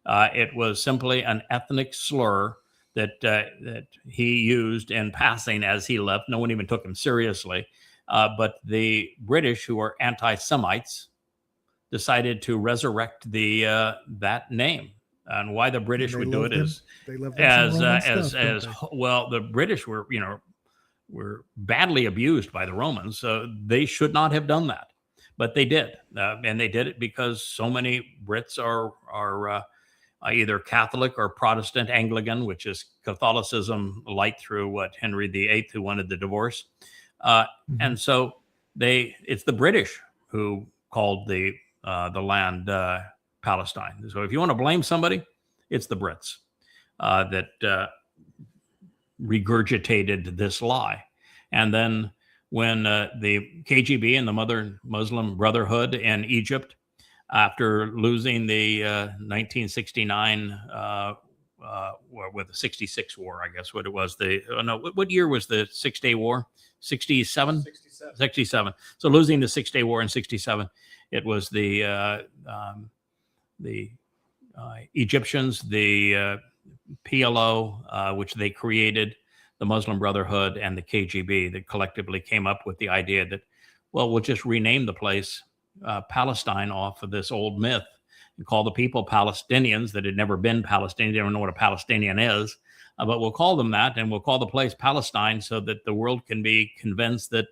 It was simply an ethnic slur that he used in passing as he left. No one even took him seriously. But the British, who are anti-Semites, decided to reresurrect that name. And why the British would do it is well, the British were badly abused by the Romans, so they should not have done that, but they did, and they did it because so many Brits are either Catholic or Protestant Anglican, which is Catholicism light through Henry VIII, who wanted the divorce, and so it's the British who called the land Palestine. So if you want to blame somebody, it's the Brits that regurgitated this lie. And then when the KGB and the Muslim Brotherhood in Egypt, after losing the 1969 with the 66 war, I guess what it was. What year was the 6-Day War? 67? 67. So losing the 6-Day War in 67, it was the Egyptians, the PLO, which they created, the Muslim Brotherhood, and the KGB that collectively came up with the idea that, well, we'll just rename the place Palestine off of this old myth and call the people Palestinians that had never been Palestinian. They don't know what a Palestinian is, but we'll call them that, and we'll call the place Palestine so that the world can be convinced that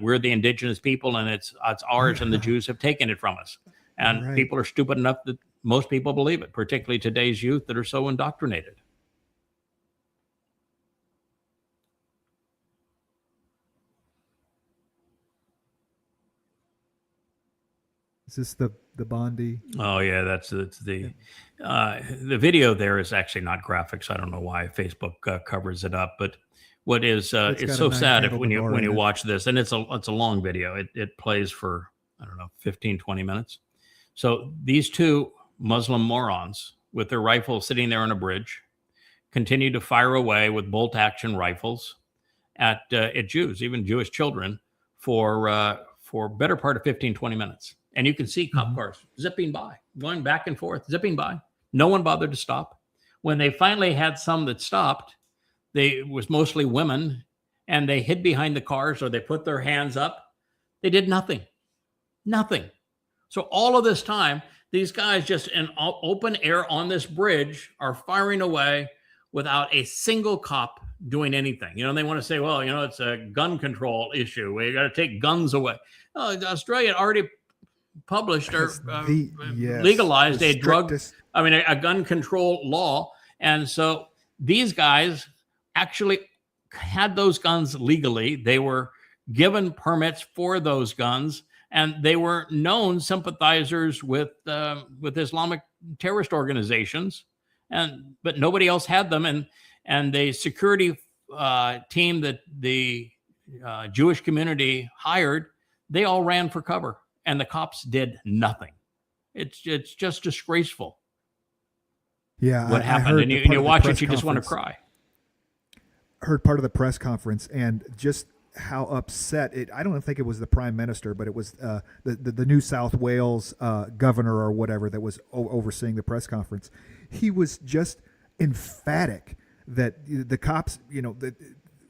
we're the indigenous people and it's ours, and the Jews have taken it from us. And people are stupid enough that most people believe it, particularly today's youth that are so indoctrinated. Is this the Bondi? Oh yeah, that's the video. There is actually not graphics. I don't know why Facebook covers it up, but what is it's so sad when you watch this, and it's a long video. It plays for, I don't know, 15, 20 minutes. So these two Muslim morons with their rifles sitting there on a bridge continue to fire away with bolt action rifles at Jews, even Jewish children, for better part of 15, 20 minutes. And you can see cop cars zipping by, going back and forth, zipping by. No one bothered to stop. When they finally had some that stopped, it was mostly women, and they hid behind the cars or they put their hands up. They did nothing. Nothing. So all of this time, these guys just in open air on this bridge are firing away without a single cop doing anything. You know, they want to say, well, you know, it's a gun control issue. We got to take guns away. Oh, Australia already published or legalized a gun control law. And so these guys actually had those guns legally. They were given permits for those guns, and they were known sympathizers with Islamic terrorist organizations, but nobody else had them. And the security team that the Jewish community hired, they all ran for cover, and the cops did nothing. It's just disgraceful. Yeah, what happened, and you watch it, you just want to cry. Heard part of the press conference and just how upset it. I don't think it was the prime minister, but it was the New South Wales governor or whatever that was overseeing the press conference. He was just emphatic that the cops, you know,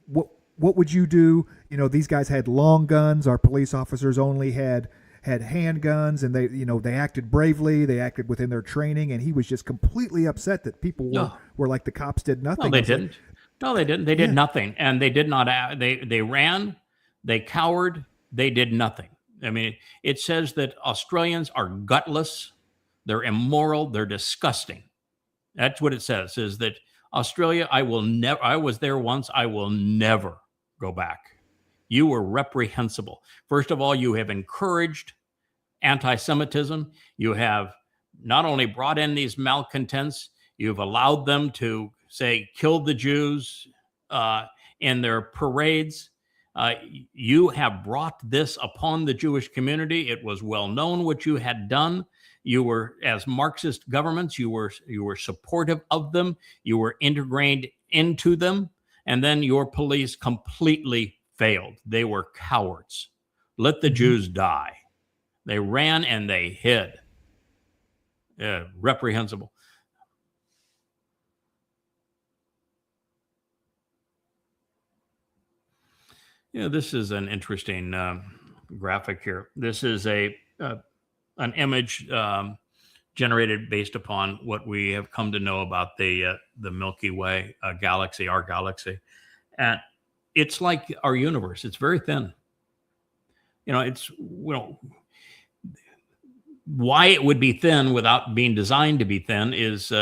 what would you do? You know, these guys had long guns. Our police officers only had handguns, and they acted bravely. They acted within their training, and he was just completely upset that people were like the cops did nothing. No, they didn't. No, they didn't. They did nothing, and they did not. They ran. They cowered. They did nothing. I mean, it says that Australians are gutless. They're immoral. They're disgusting. That's what it says. Is that Australia? I will never. I was there once. I will never go back. You were reprehensible. First of all, you have encouraged anti-Semitism. You have not only brought in these malcontents, you've allowed them to say, kill the Jews in their parades. You have brought this upon the Jewish community. It was well known what you had done. You were, as Marxist governments, you were supportive of them. You were integrated into them. And then your police completely failed. They were cowards. Let the Jews die. They ran and they hid. Reprehensible. Yeah, this is an interesting graphic here. This is an image generated based upon what we have come to know about the Milky Way galaxy, our galaxy, and it's like our universe. It's very thin. You know, why it would be thin without being designed to be thin is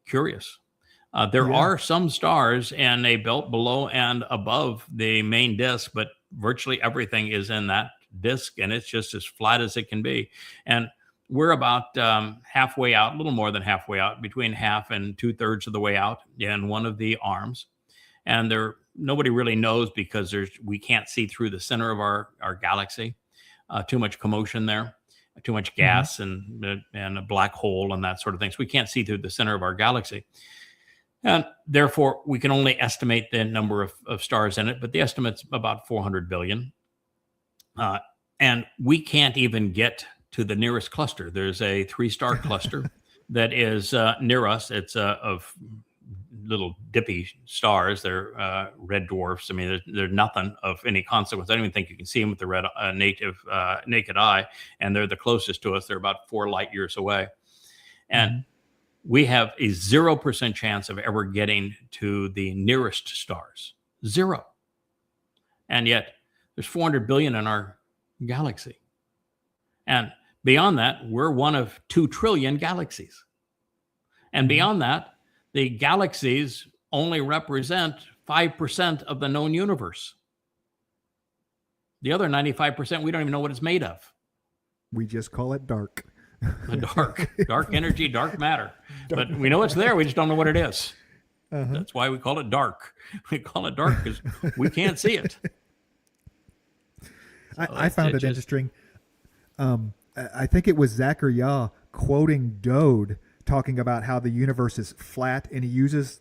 curious. There are some stars in a belt below and above the main disk, but virtually everything is in that disk, and it's just as flat as it can be. And we're about halfway out, a little more than halfway out, between half and 2/3 of the way out in one of the arms. And there nobody really knows because we can't see through the center of our galaxy. Too much commotion there, too much gas and a black hole and that sort of thing. So we can't see through the center of our galaxy. And therefore, we can only estimate the number of stars in it, but the estimate's about 400 billion. And we can't even get to the nearest cluster. There's a 3-star cluster that is near us. It's of little dippy stars. They're red dwarfs. I mean, they're nothing of any consequence. I don't even think you can see them with the naked eye. And they're the closest to us. They're about 4 light years away. And we have a 0% chance of ever getting to the nearest stars. 0. And yet there's 400 billion in our galaxy. And beyond that, we're one of 2 trillion galaxies. And beyond that, the galaxies only represent 5% of the known universe. The other 95%, we don't even know what it's made of. We just call it dark. Dark energy, dark matter. But we know it's there. We just don't know what it is. That's why we call it dark. We call it dark because we can't see it. I found it interesting. I think it was Zachariah quoting Dode talking about how the universe is flat, and he uses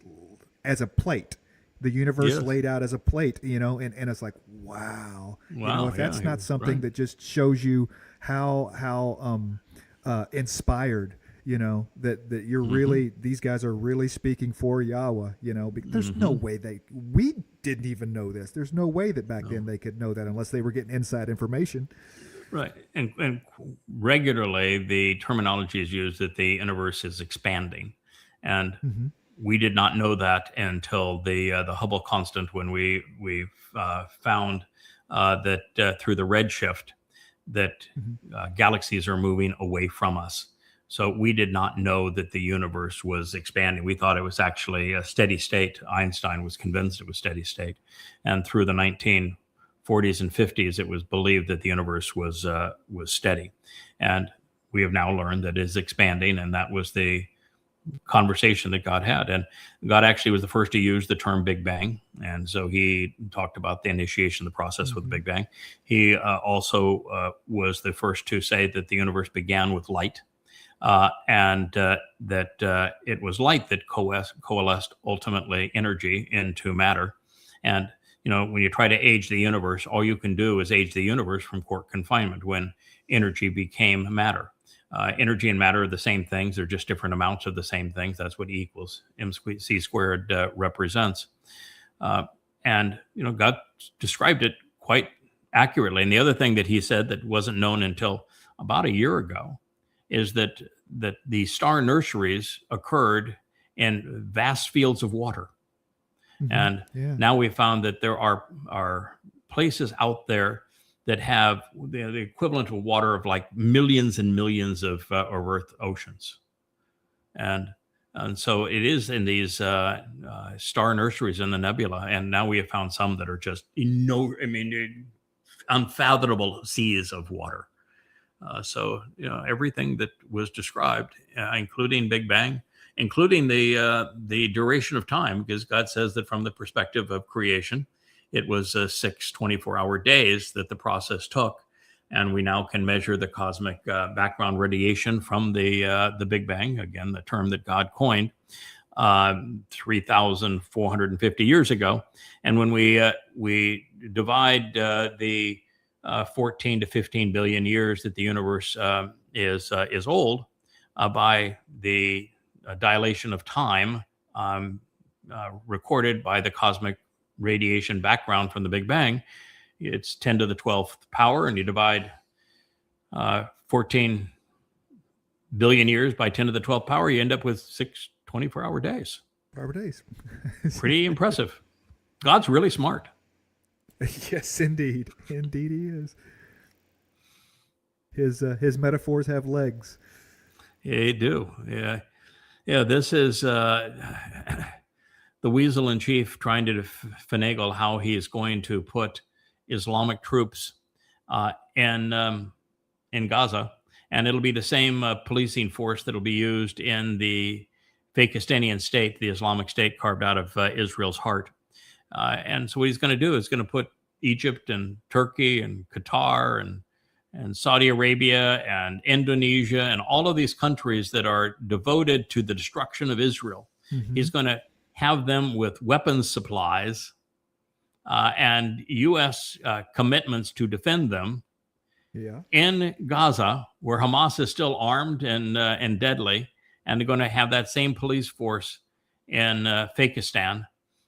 as a plate. The universe laid out as a plate, and it's like, wow. If that's not something that just shows you how inspired, that you're really, these guys are really speaking for YAHOWAH, there's no way we didn't even know this. There's no way that back then they could know that unless they were getting inside information. Right. And regularly the terminology is used that the universe is expanding. And we did not know that until the Hubble constant, when we found that through the redshift that galaxies are moving away from us. So we did not know that the universe was expanding. We thought it was actually a steady state. Einstein was convinced it was steady state. And through the 1940s and 50s, it was believed that the universe was steady. And we have now learned that it is expanding, and that was the conversation that God had. And God actually was the first to use the term Big Bang. And so he talked about the initiation of the process with the Big Bang. He also was the first to say that the universe began with light, and that it was light that coalesced ultimately energy into matter. And when you try to age the universe, all you can do is age the universe from quark confinement when energy became matter. Energy and matter are the same things. They're just different amounts of the same things. That's what E equals MC squared represents. And God described it quite accurately. And the other thing that he said that wasn't known until about a year ago is that the star nurseries occurred in vast fields of water. And now we found that there are places out there that have the equivalent of water of like millions and millions of Earth oceans. And so it is in these star nurseries in the nebula. And now we have found some that are just unfathomable seas of water. So everything that was described, including Big Bang, including the duration of time, because God says that from the perspective of creation, it was 6 24-hour days that the process took. And we now can measure the cosmic background radiation from the Big Bang, again, the term that God coined 3,450 years ago. And when we divide the 14 to 15 billion years that the universe is old by the dilation of time recorded by the cosmic radiation background from the Big Bang, it's 10 to the 12th power, and you divide 14 billion years by 10 to the 12th power, you end up with 6 24-hour days. Pretty impressive. God's really smart. Yes, indeed. Indeed he is. His metaphors have legs. They do. Yeah, this is the weasel in chief trying to finagle how he is going to put Islamic troops in Gaza. And it'll be the same policing force that will be used in the Fakistanian state, the Islamic State carved out of Israel's heart. And so what he's going to do is going to put Egypt and Turkey and Qatar and Saudi Arabia and Indonesia and all of these countries that are devoted to the destruction of Israel. Mm-hmm. He's going to have them with weapons supplies and U.S. Commitments to defend them in Gaza, where Hamas is still armed and deadly, and they're going to have that same police force in Fakistan,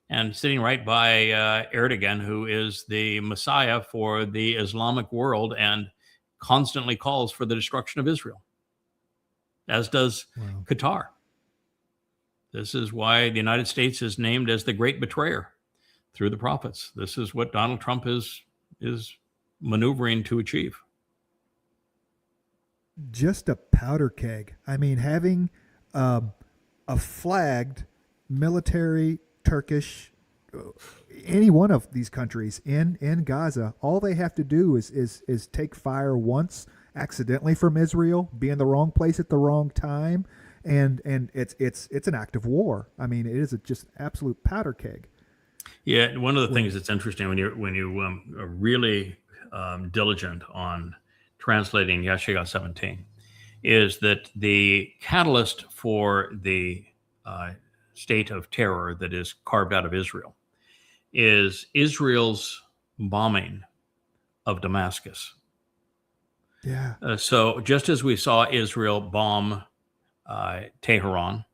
and sitting right by Erdogan, who is the messiah for the Islamic world and constantly calls for the destruction of Israel, as does Qatar. This is why the United States is named as the great betrayer through the prophets. This is what Donald Trump is maneuvering to achieve. Just a powder keg. I mean, having a flagged military Turkish, any one of these countries in Gaza, all they have to do is take fire once accidentally from Israel, be in the wrong place at the wrong time, and it's an act of war. I mean, it is just absolute powder keg. Yeah, one of the things that's interesting when you are really diligent on translating YAHOWAH 17 is that the catalyst for the state of terror that is carved out of Israel is Israel's bombing of Damascus. Yeah. So just as we saw Israel bomb Tehran,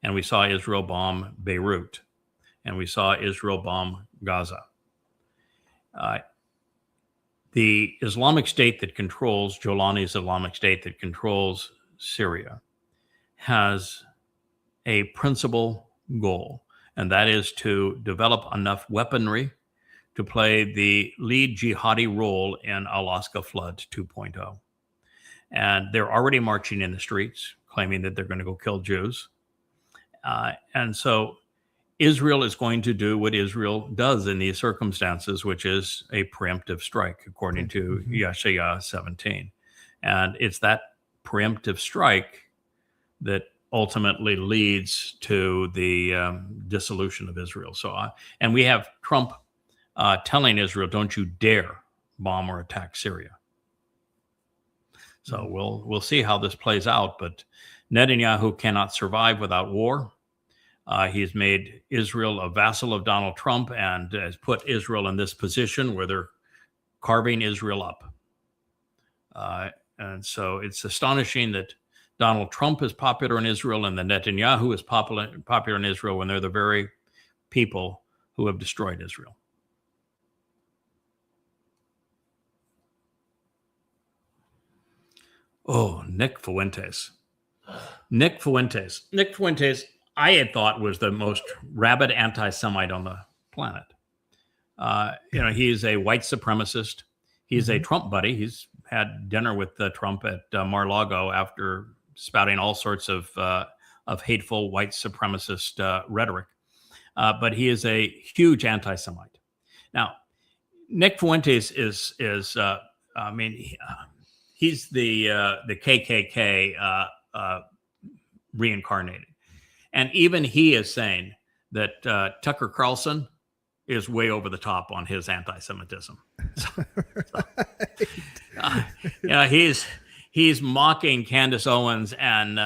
and we saw Israel bomb Beirut, and we saw Israel bomb Gaza, the Islamic State that controls, Jolani's Islamic State that controls Syria, has a principal goal, and that is to develop enough weaponry to play the lead jihadi role in Alaska Flood 2.0. And they're already marching in the streets, claiming that they're going to go kill Jews. And so Israel is going to do what Israel does in these circumstances, which is a preemptive strike, according to YAHOWAH 17. And it's that preemptive strike that ultimately leads to the dissolution of Israel. So, and we have Trump telling Israel, "Don't you dare bomb or attack Syria." So we'll see how this plays out. But Netanyahu cannot survive without war. He's made Israel a vassal of Donald Trump and has put Israel in this position where they're carving Israel up. And so it's astonishing that Donald Trump is popular in Israel and that Netanyahu is popular in Israel when they're the very people who have destroyed Israel. Oh, Nick Fuentes. Nick Fuentes, I had thought was the most rabid anti-Semite on the planet. He's a white supremacist. He's a Trump buddy. He's had dinner with Trump at Mar-a-Lago after spouting all sorts of hateful white supremacist rhetoric. But he is a huge anti-Semite. Now, Nick Fuentes is he's the KKK reincarnated. And even he is saying that Tucker Carlson is way over the top on his anti-Semitism. He's mocking Candace Owens and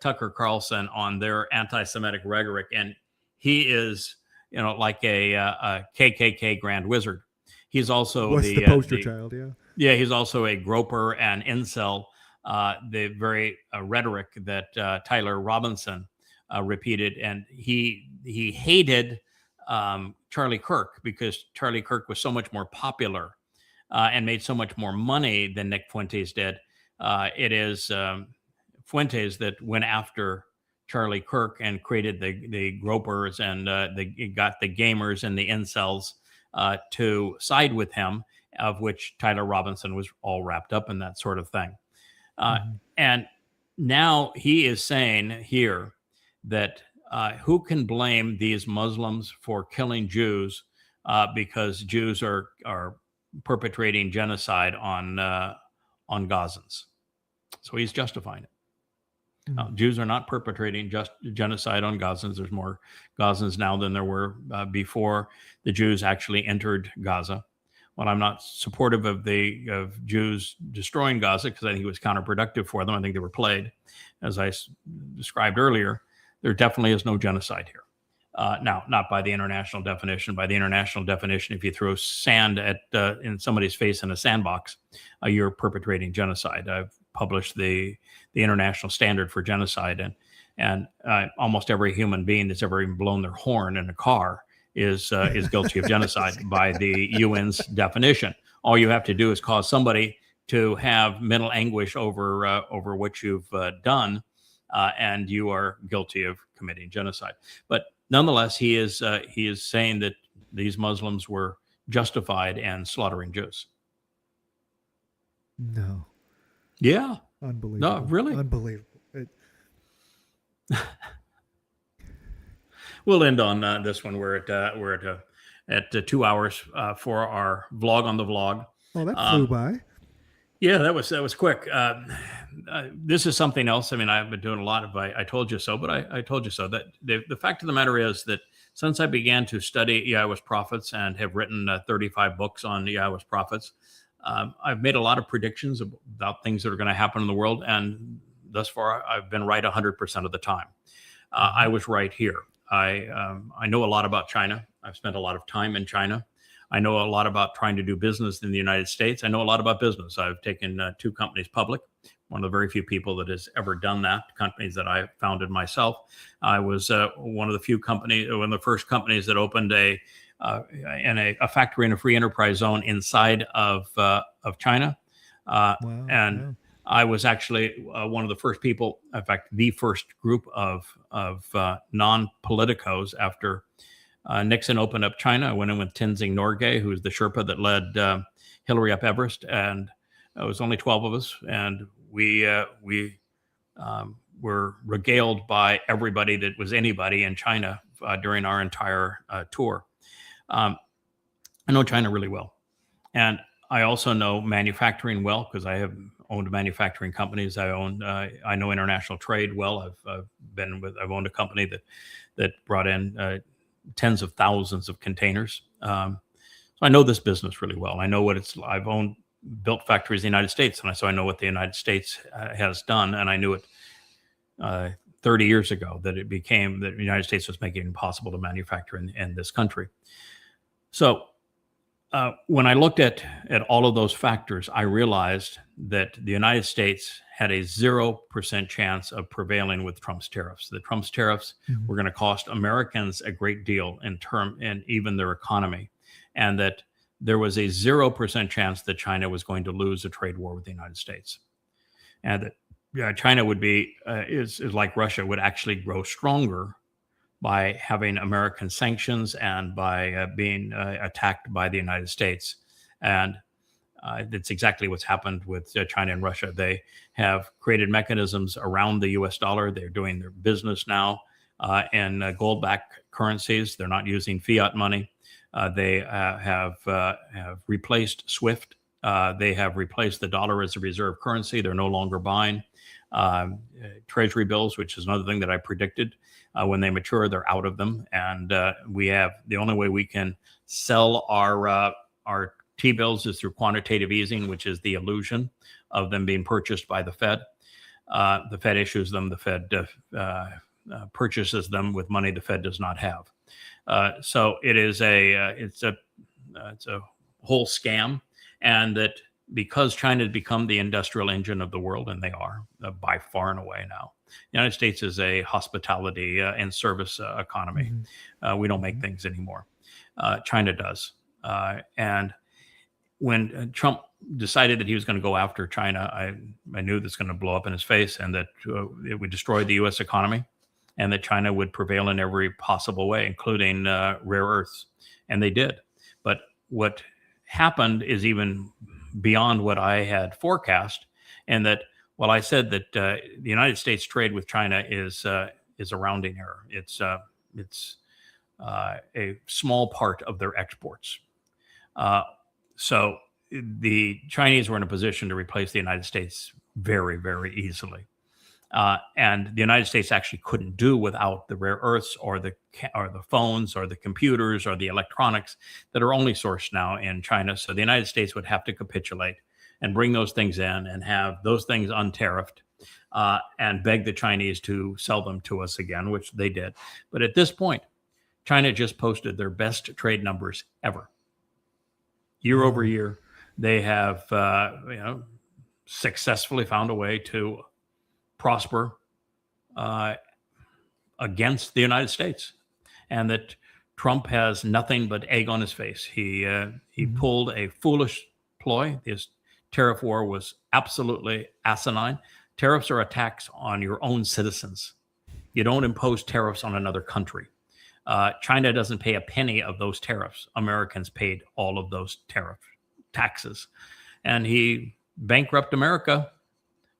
Tucker Carlson on their anti-Semitic rhetoric, and he is like a KKK grand wizard. He's also the poster child, yeah. Yeah, he's also a groper and incel. The very rhetoric that Tyler Robinson repeated, and he hated Charlie Kirk because Charlie Kirk was so much more popular and made so much more money than Nick Fuentes did. It is Fuentes that went after Charlie Kirk and created the gropers and got the gamers and the incels to side with him, of which Tyler Robinson was all wrapped up in that sort of thing. And now he is saying here that who can blame these Muslims for killing Jews because Jews are perpetrating genocide on Gazans. So he's justifying it. Jews are not perpetrating just genocide on Gazans. There's more Gazans now than there were before the Jews actually entered Gaza. While I'm not supportive of Jews destroying Gaza, because I think it was counterproductive for them, I think they were played, as I described earlier, there definitely is no genocide here. Now, not by the international definition. By the international definition, if you throw sand in somebody's face in a sandbox, you're perpetrating genocide. I've published the international standard for genocide, and almost every human being that's ever even blown their horn in a car is guilty of genocide by the UN's definition. All you have to do is cause somebody to have mental anguish over what you've done, and you are guilty of committing genocide. But nonetheless, he is saying that these Muslims were justified in slaughtering Jews. No. Yeah. Unbelievable. No, really. Unbelievable. We'll end on this one. We're at 2 hours for our vlog on the vlog. Oh, that flew by. Yeah, that was quick. This is something else. I mean, I've been doing a lot of I told you so, but I told you so. That the fact of the matter is that since I began to study YAHOWAH's prophets and have written 35 books on YAHOWAH's prophets, I've made a lot of predictions about things that are going to happen in the world, and thus far I've been right 100% of the time. I was right here. I know a lot about China. I've spent a lot of time in China. I know a lot about trying to do business in the United States. I know a lot about business. I've taken 2 companies public. One of the very few people that has ever done that, companies that I founded myself. I was one of the first companies that opened a factory in a free enterprise zone inside of China. Wow. I was actually one of the first people, in fact, the first group of non-politicos after Nixon opened up China. I went in with Tenzing Norgay, who's the Sherpa that led Hillary up Everest, and it was only 12 of us, and we were regaled by everybody that was anybody in China during our entire tour. I know China really well, and I also know manufacturing well because I have owned manufacturing companies. I know international trade well. I've owned a company that brought in tens of thousands of containers. So I know this business really well. I know what I've built factories in the United States, and so I know what the United States has done, and I knew it 30 years ago that the United States was making it impossible to manufacture in this country. So when I looked at all of those factors, I realized that the United States had a 0% chance of prevailing with Trump's tariffs. The Trump's tariffs were going to cost Americans a great deal in even their economy, and that there was a 0% chance that China was going to lose a trade war with the United States, and that China would be is like Russia, would actually grow stronger by having American sanctions and by being attacked by the United States. And that's exactly what's happened with China and Russia. They have created mechanisms around the US dollar. They're doing their business now in gold-backed currencies. They're not using fiat money. They have replaced SWIFT. They have replaced the dollar as a reserve currency. They're no longer buying treasury bills, which is another thing that I predicted. When they mature, they're out of them. And the only way we can sell our T-bills is through quantitative easing, which is the illusion of them being purchased by the Fed. The Fed issues them. The Fed purchases them with money the Fed does not have. So it's a whole scam, and that because China has become the industrial engine of the world, and they are by far and away now. The United States is a hospitality and service economy. We don't make things anymore. China does. And when Trump decided that he was going to go after China, I knew this was going to blow up in his face, and that it would destroy the U.S. economy, and that China would prevail in every possible way, including rare earths. And they did. But what happened is even beyond what I had forecast, and that while I said that the United States trade with China is a rounding error, it's a small part of their exports. So the Chinese were in a position to replace the United States very, very easily. And the United States actually couldn't do without the rare earths or the phones or the computers or the electronics that are only sourced now in China. So the United States would have to capitulate and bring those things in and have those things untariffed and beg the Chinese to sell them to us again, which they did. But at this point, China just posted their best trade numbers ever. Year over year, they have successfully found a way to prosper against the United States, and that Trump has nothing but egg on his face. He pulled a foolish ploy. His tariff war was absolutely asinine. Tariffs are a tax on your own citizens. You don't impose tariffs on another country. China doesn't pay a penny of those tariffs. Americans paid all of those taxes, and he bankrupted America,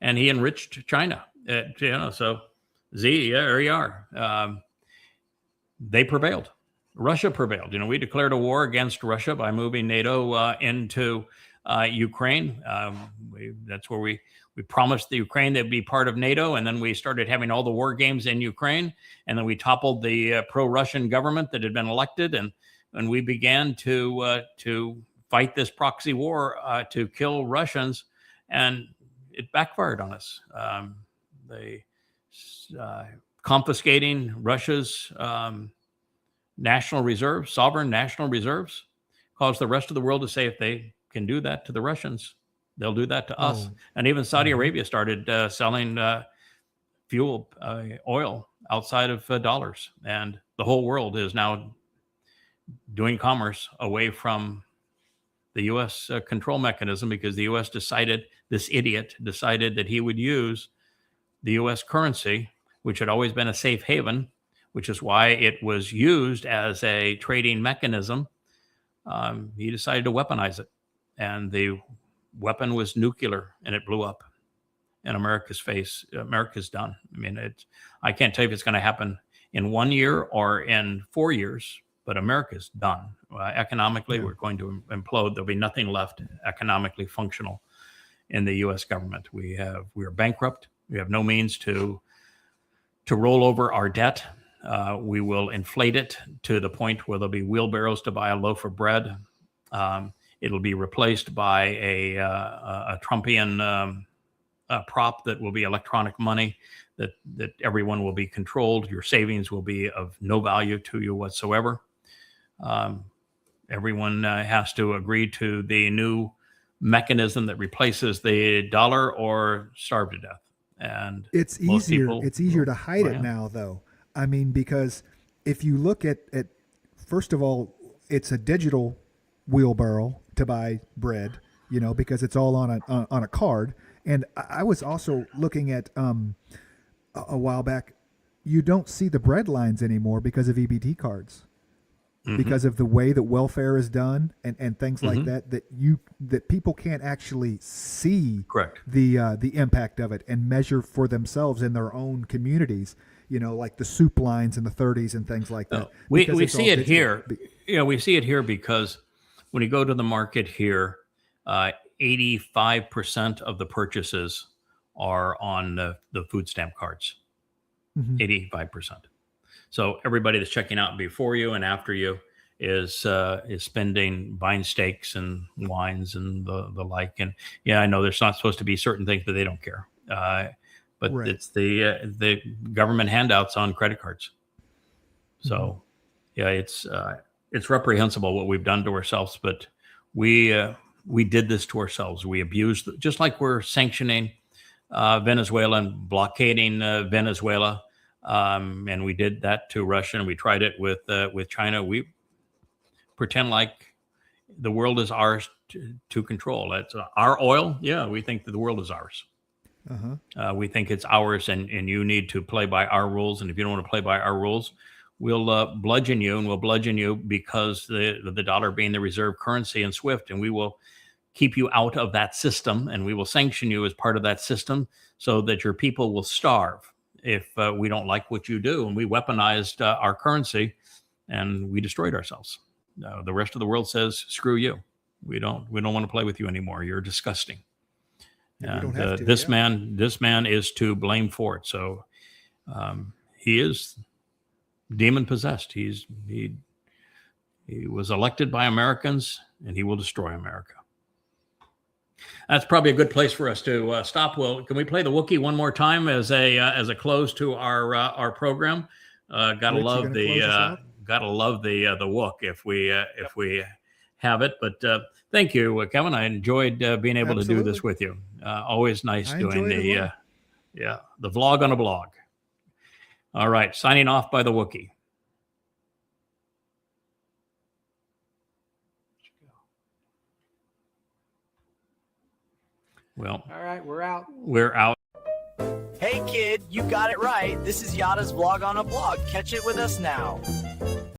and he enriched China. So there you are. They prevailed. Russia prevailed. We declared a war against Russia by moving NATO into Ukraine. That's where we promised the Ukraine they'd be part of NATO, and then we started having all the war games in Ukraine, and then we toppled the pro-Russian government that had been elected, and we began to fight this proxy war to kill Russians, and it backfired on us. They confiscating Russia's national reserves, sovereign national reserves, caused the rest of the world to say if they can do that to the Russians, they'll do that to us. And even Saudi Arabia started selling oil outside of dollars. And the whole world is now doing commerce away from the U.S. Control mechanism, because the U.S. this idiot decided that he would use the U.S. currency, which had always been a safe haven, which is why it was used as a trading mechanism. He decided to weaponize it. And the weapon was nuclear, and it blew up in America's face. America's done. I can't tell you if it's going to happen in 1 year or in 4 years, but America's done. Economically, we're going to implode. There'll be nothing left economically functional in the U.S. government. We are bankrupt. We have no means to roll over our debt. We will inflate it to the point where there'll be wheelbarrows to buy a loaf of bread. It'll be replaced by a Trumpian prop that will be electronic money, that everyone will be controlled. Your savings will be of no value to you whatsoever. Everyone has to agree to the new mechanism that replaces the dollar or starve to death. And it's easier to hide it now, though. Because if you look at first of all, it's a digital wheelbarrow to buy bread, because it's all on a card. And I was also looking at a while back, you don't see the bread lines anymore because of EBT cards. Because of the way that welfare is done and things like that people can't actually see the impact of it and measure for themselves in their own communities, like the soup lines in the 30s and things like that. We see it here. We see it here because when you go to the market here, 85% of the purchases are on the food stamp cards. 85%. So everybody that's checking out before you and after you is spending, buying steaks and wines and the like. And I know there's not supposed to be certain things, but they don't care. But it's the government handouts on credit cards. So it's reprehensible what we've done to ourselves. But we did this to ourselves. We abused, just like we're sanctioning Venezuela and blockading Venezuela. And we did that to Russia, and we tried it with China. We pretend like the world is ours to control. It's our oil. Yeah, we think that the world is ours. We think it's ours, and you need to play by our rules. And if you don't want to play by our rules, we'll bludgeon you, and we'll bludgeon you because the dollar being the reserve currency in SWIFT, and we will keep you out of that system, and we will sanction you as part of that system so that your people will starve if we don't like what you do. And we weaponized our currency, and we destroyed ourselves. The rest of the world says, screw you. We don't want to play with you anymore. You're disgusting. And we don't And have to, this yeah. man is to blame for it. So he is demon possessed. He was elected by Americans, and he will destroy America. That's probably a good place for us to stop. Well, can we play the Wookiee one more time as a close to our program? Gotta Rich, love you gonna close us out? the Wook if we have it. But thank you, Kevin. I enjoyed being able to do this with you. Always nice I doing enjoyed it the vlog on a blog. All right, signing off by the Wookiee. Well, All right, we're out. we're out. Hey kid, you got it right. This is Yada's vlog on a blog. Catch it with us now.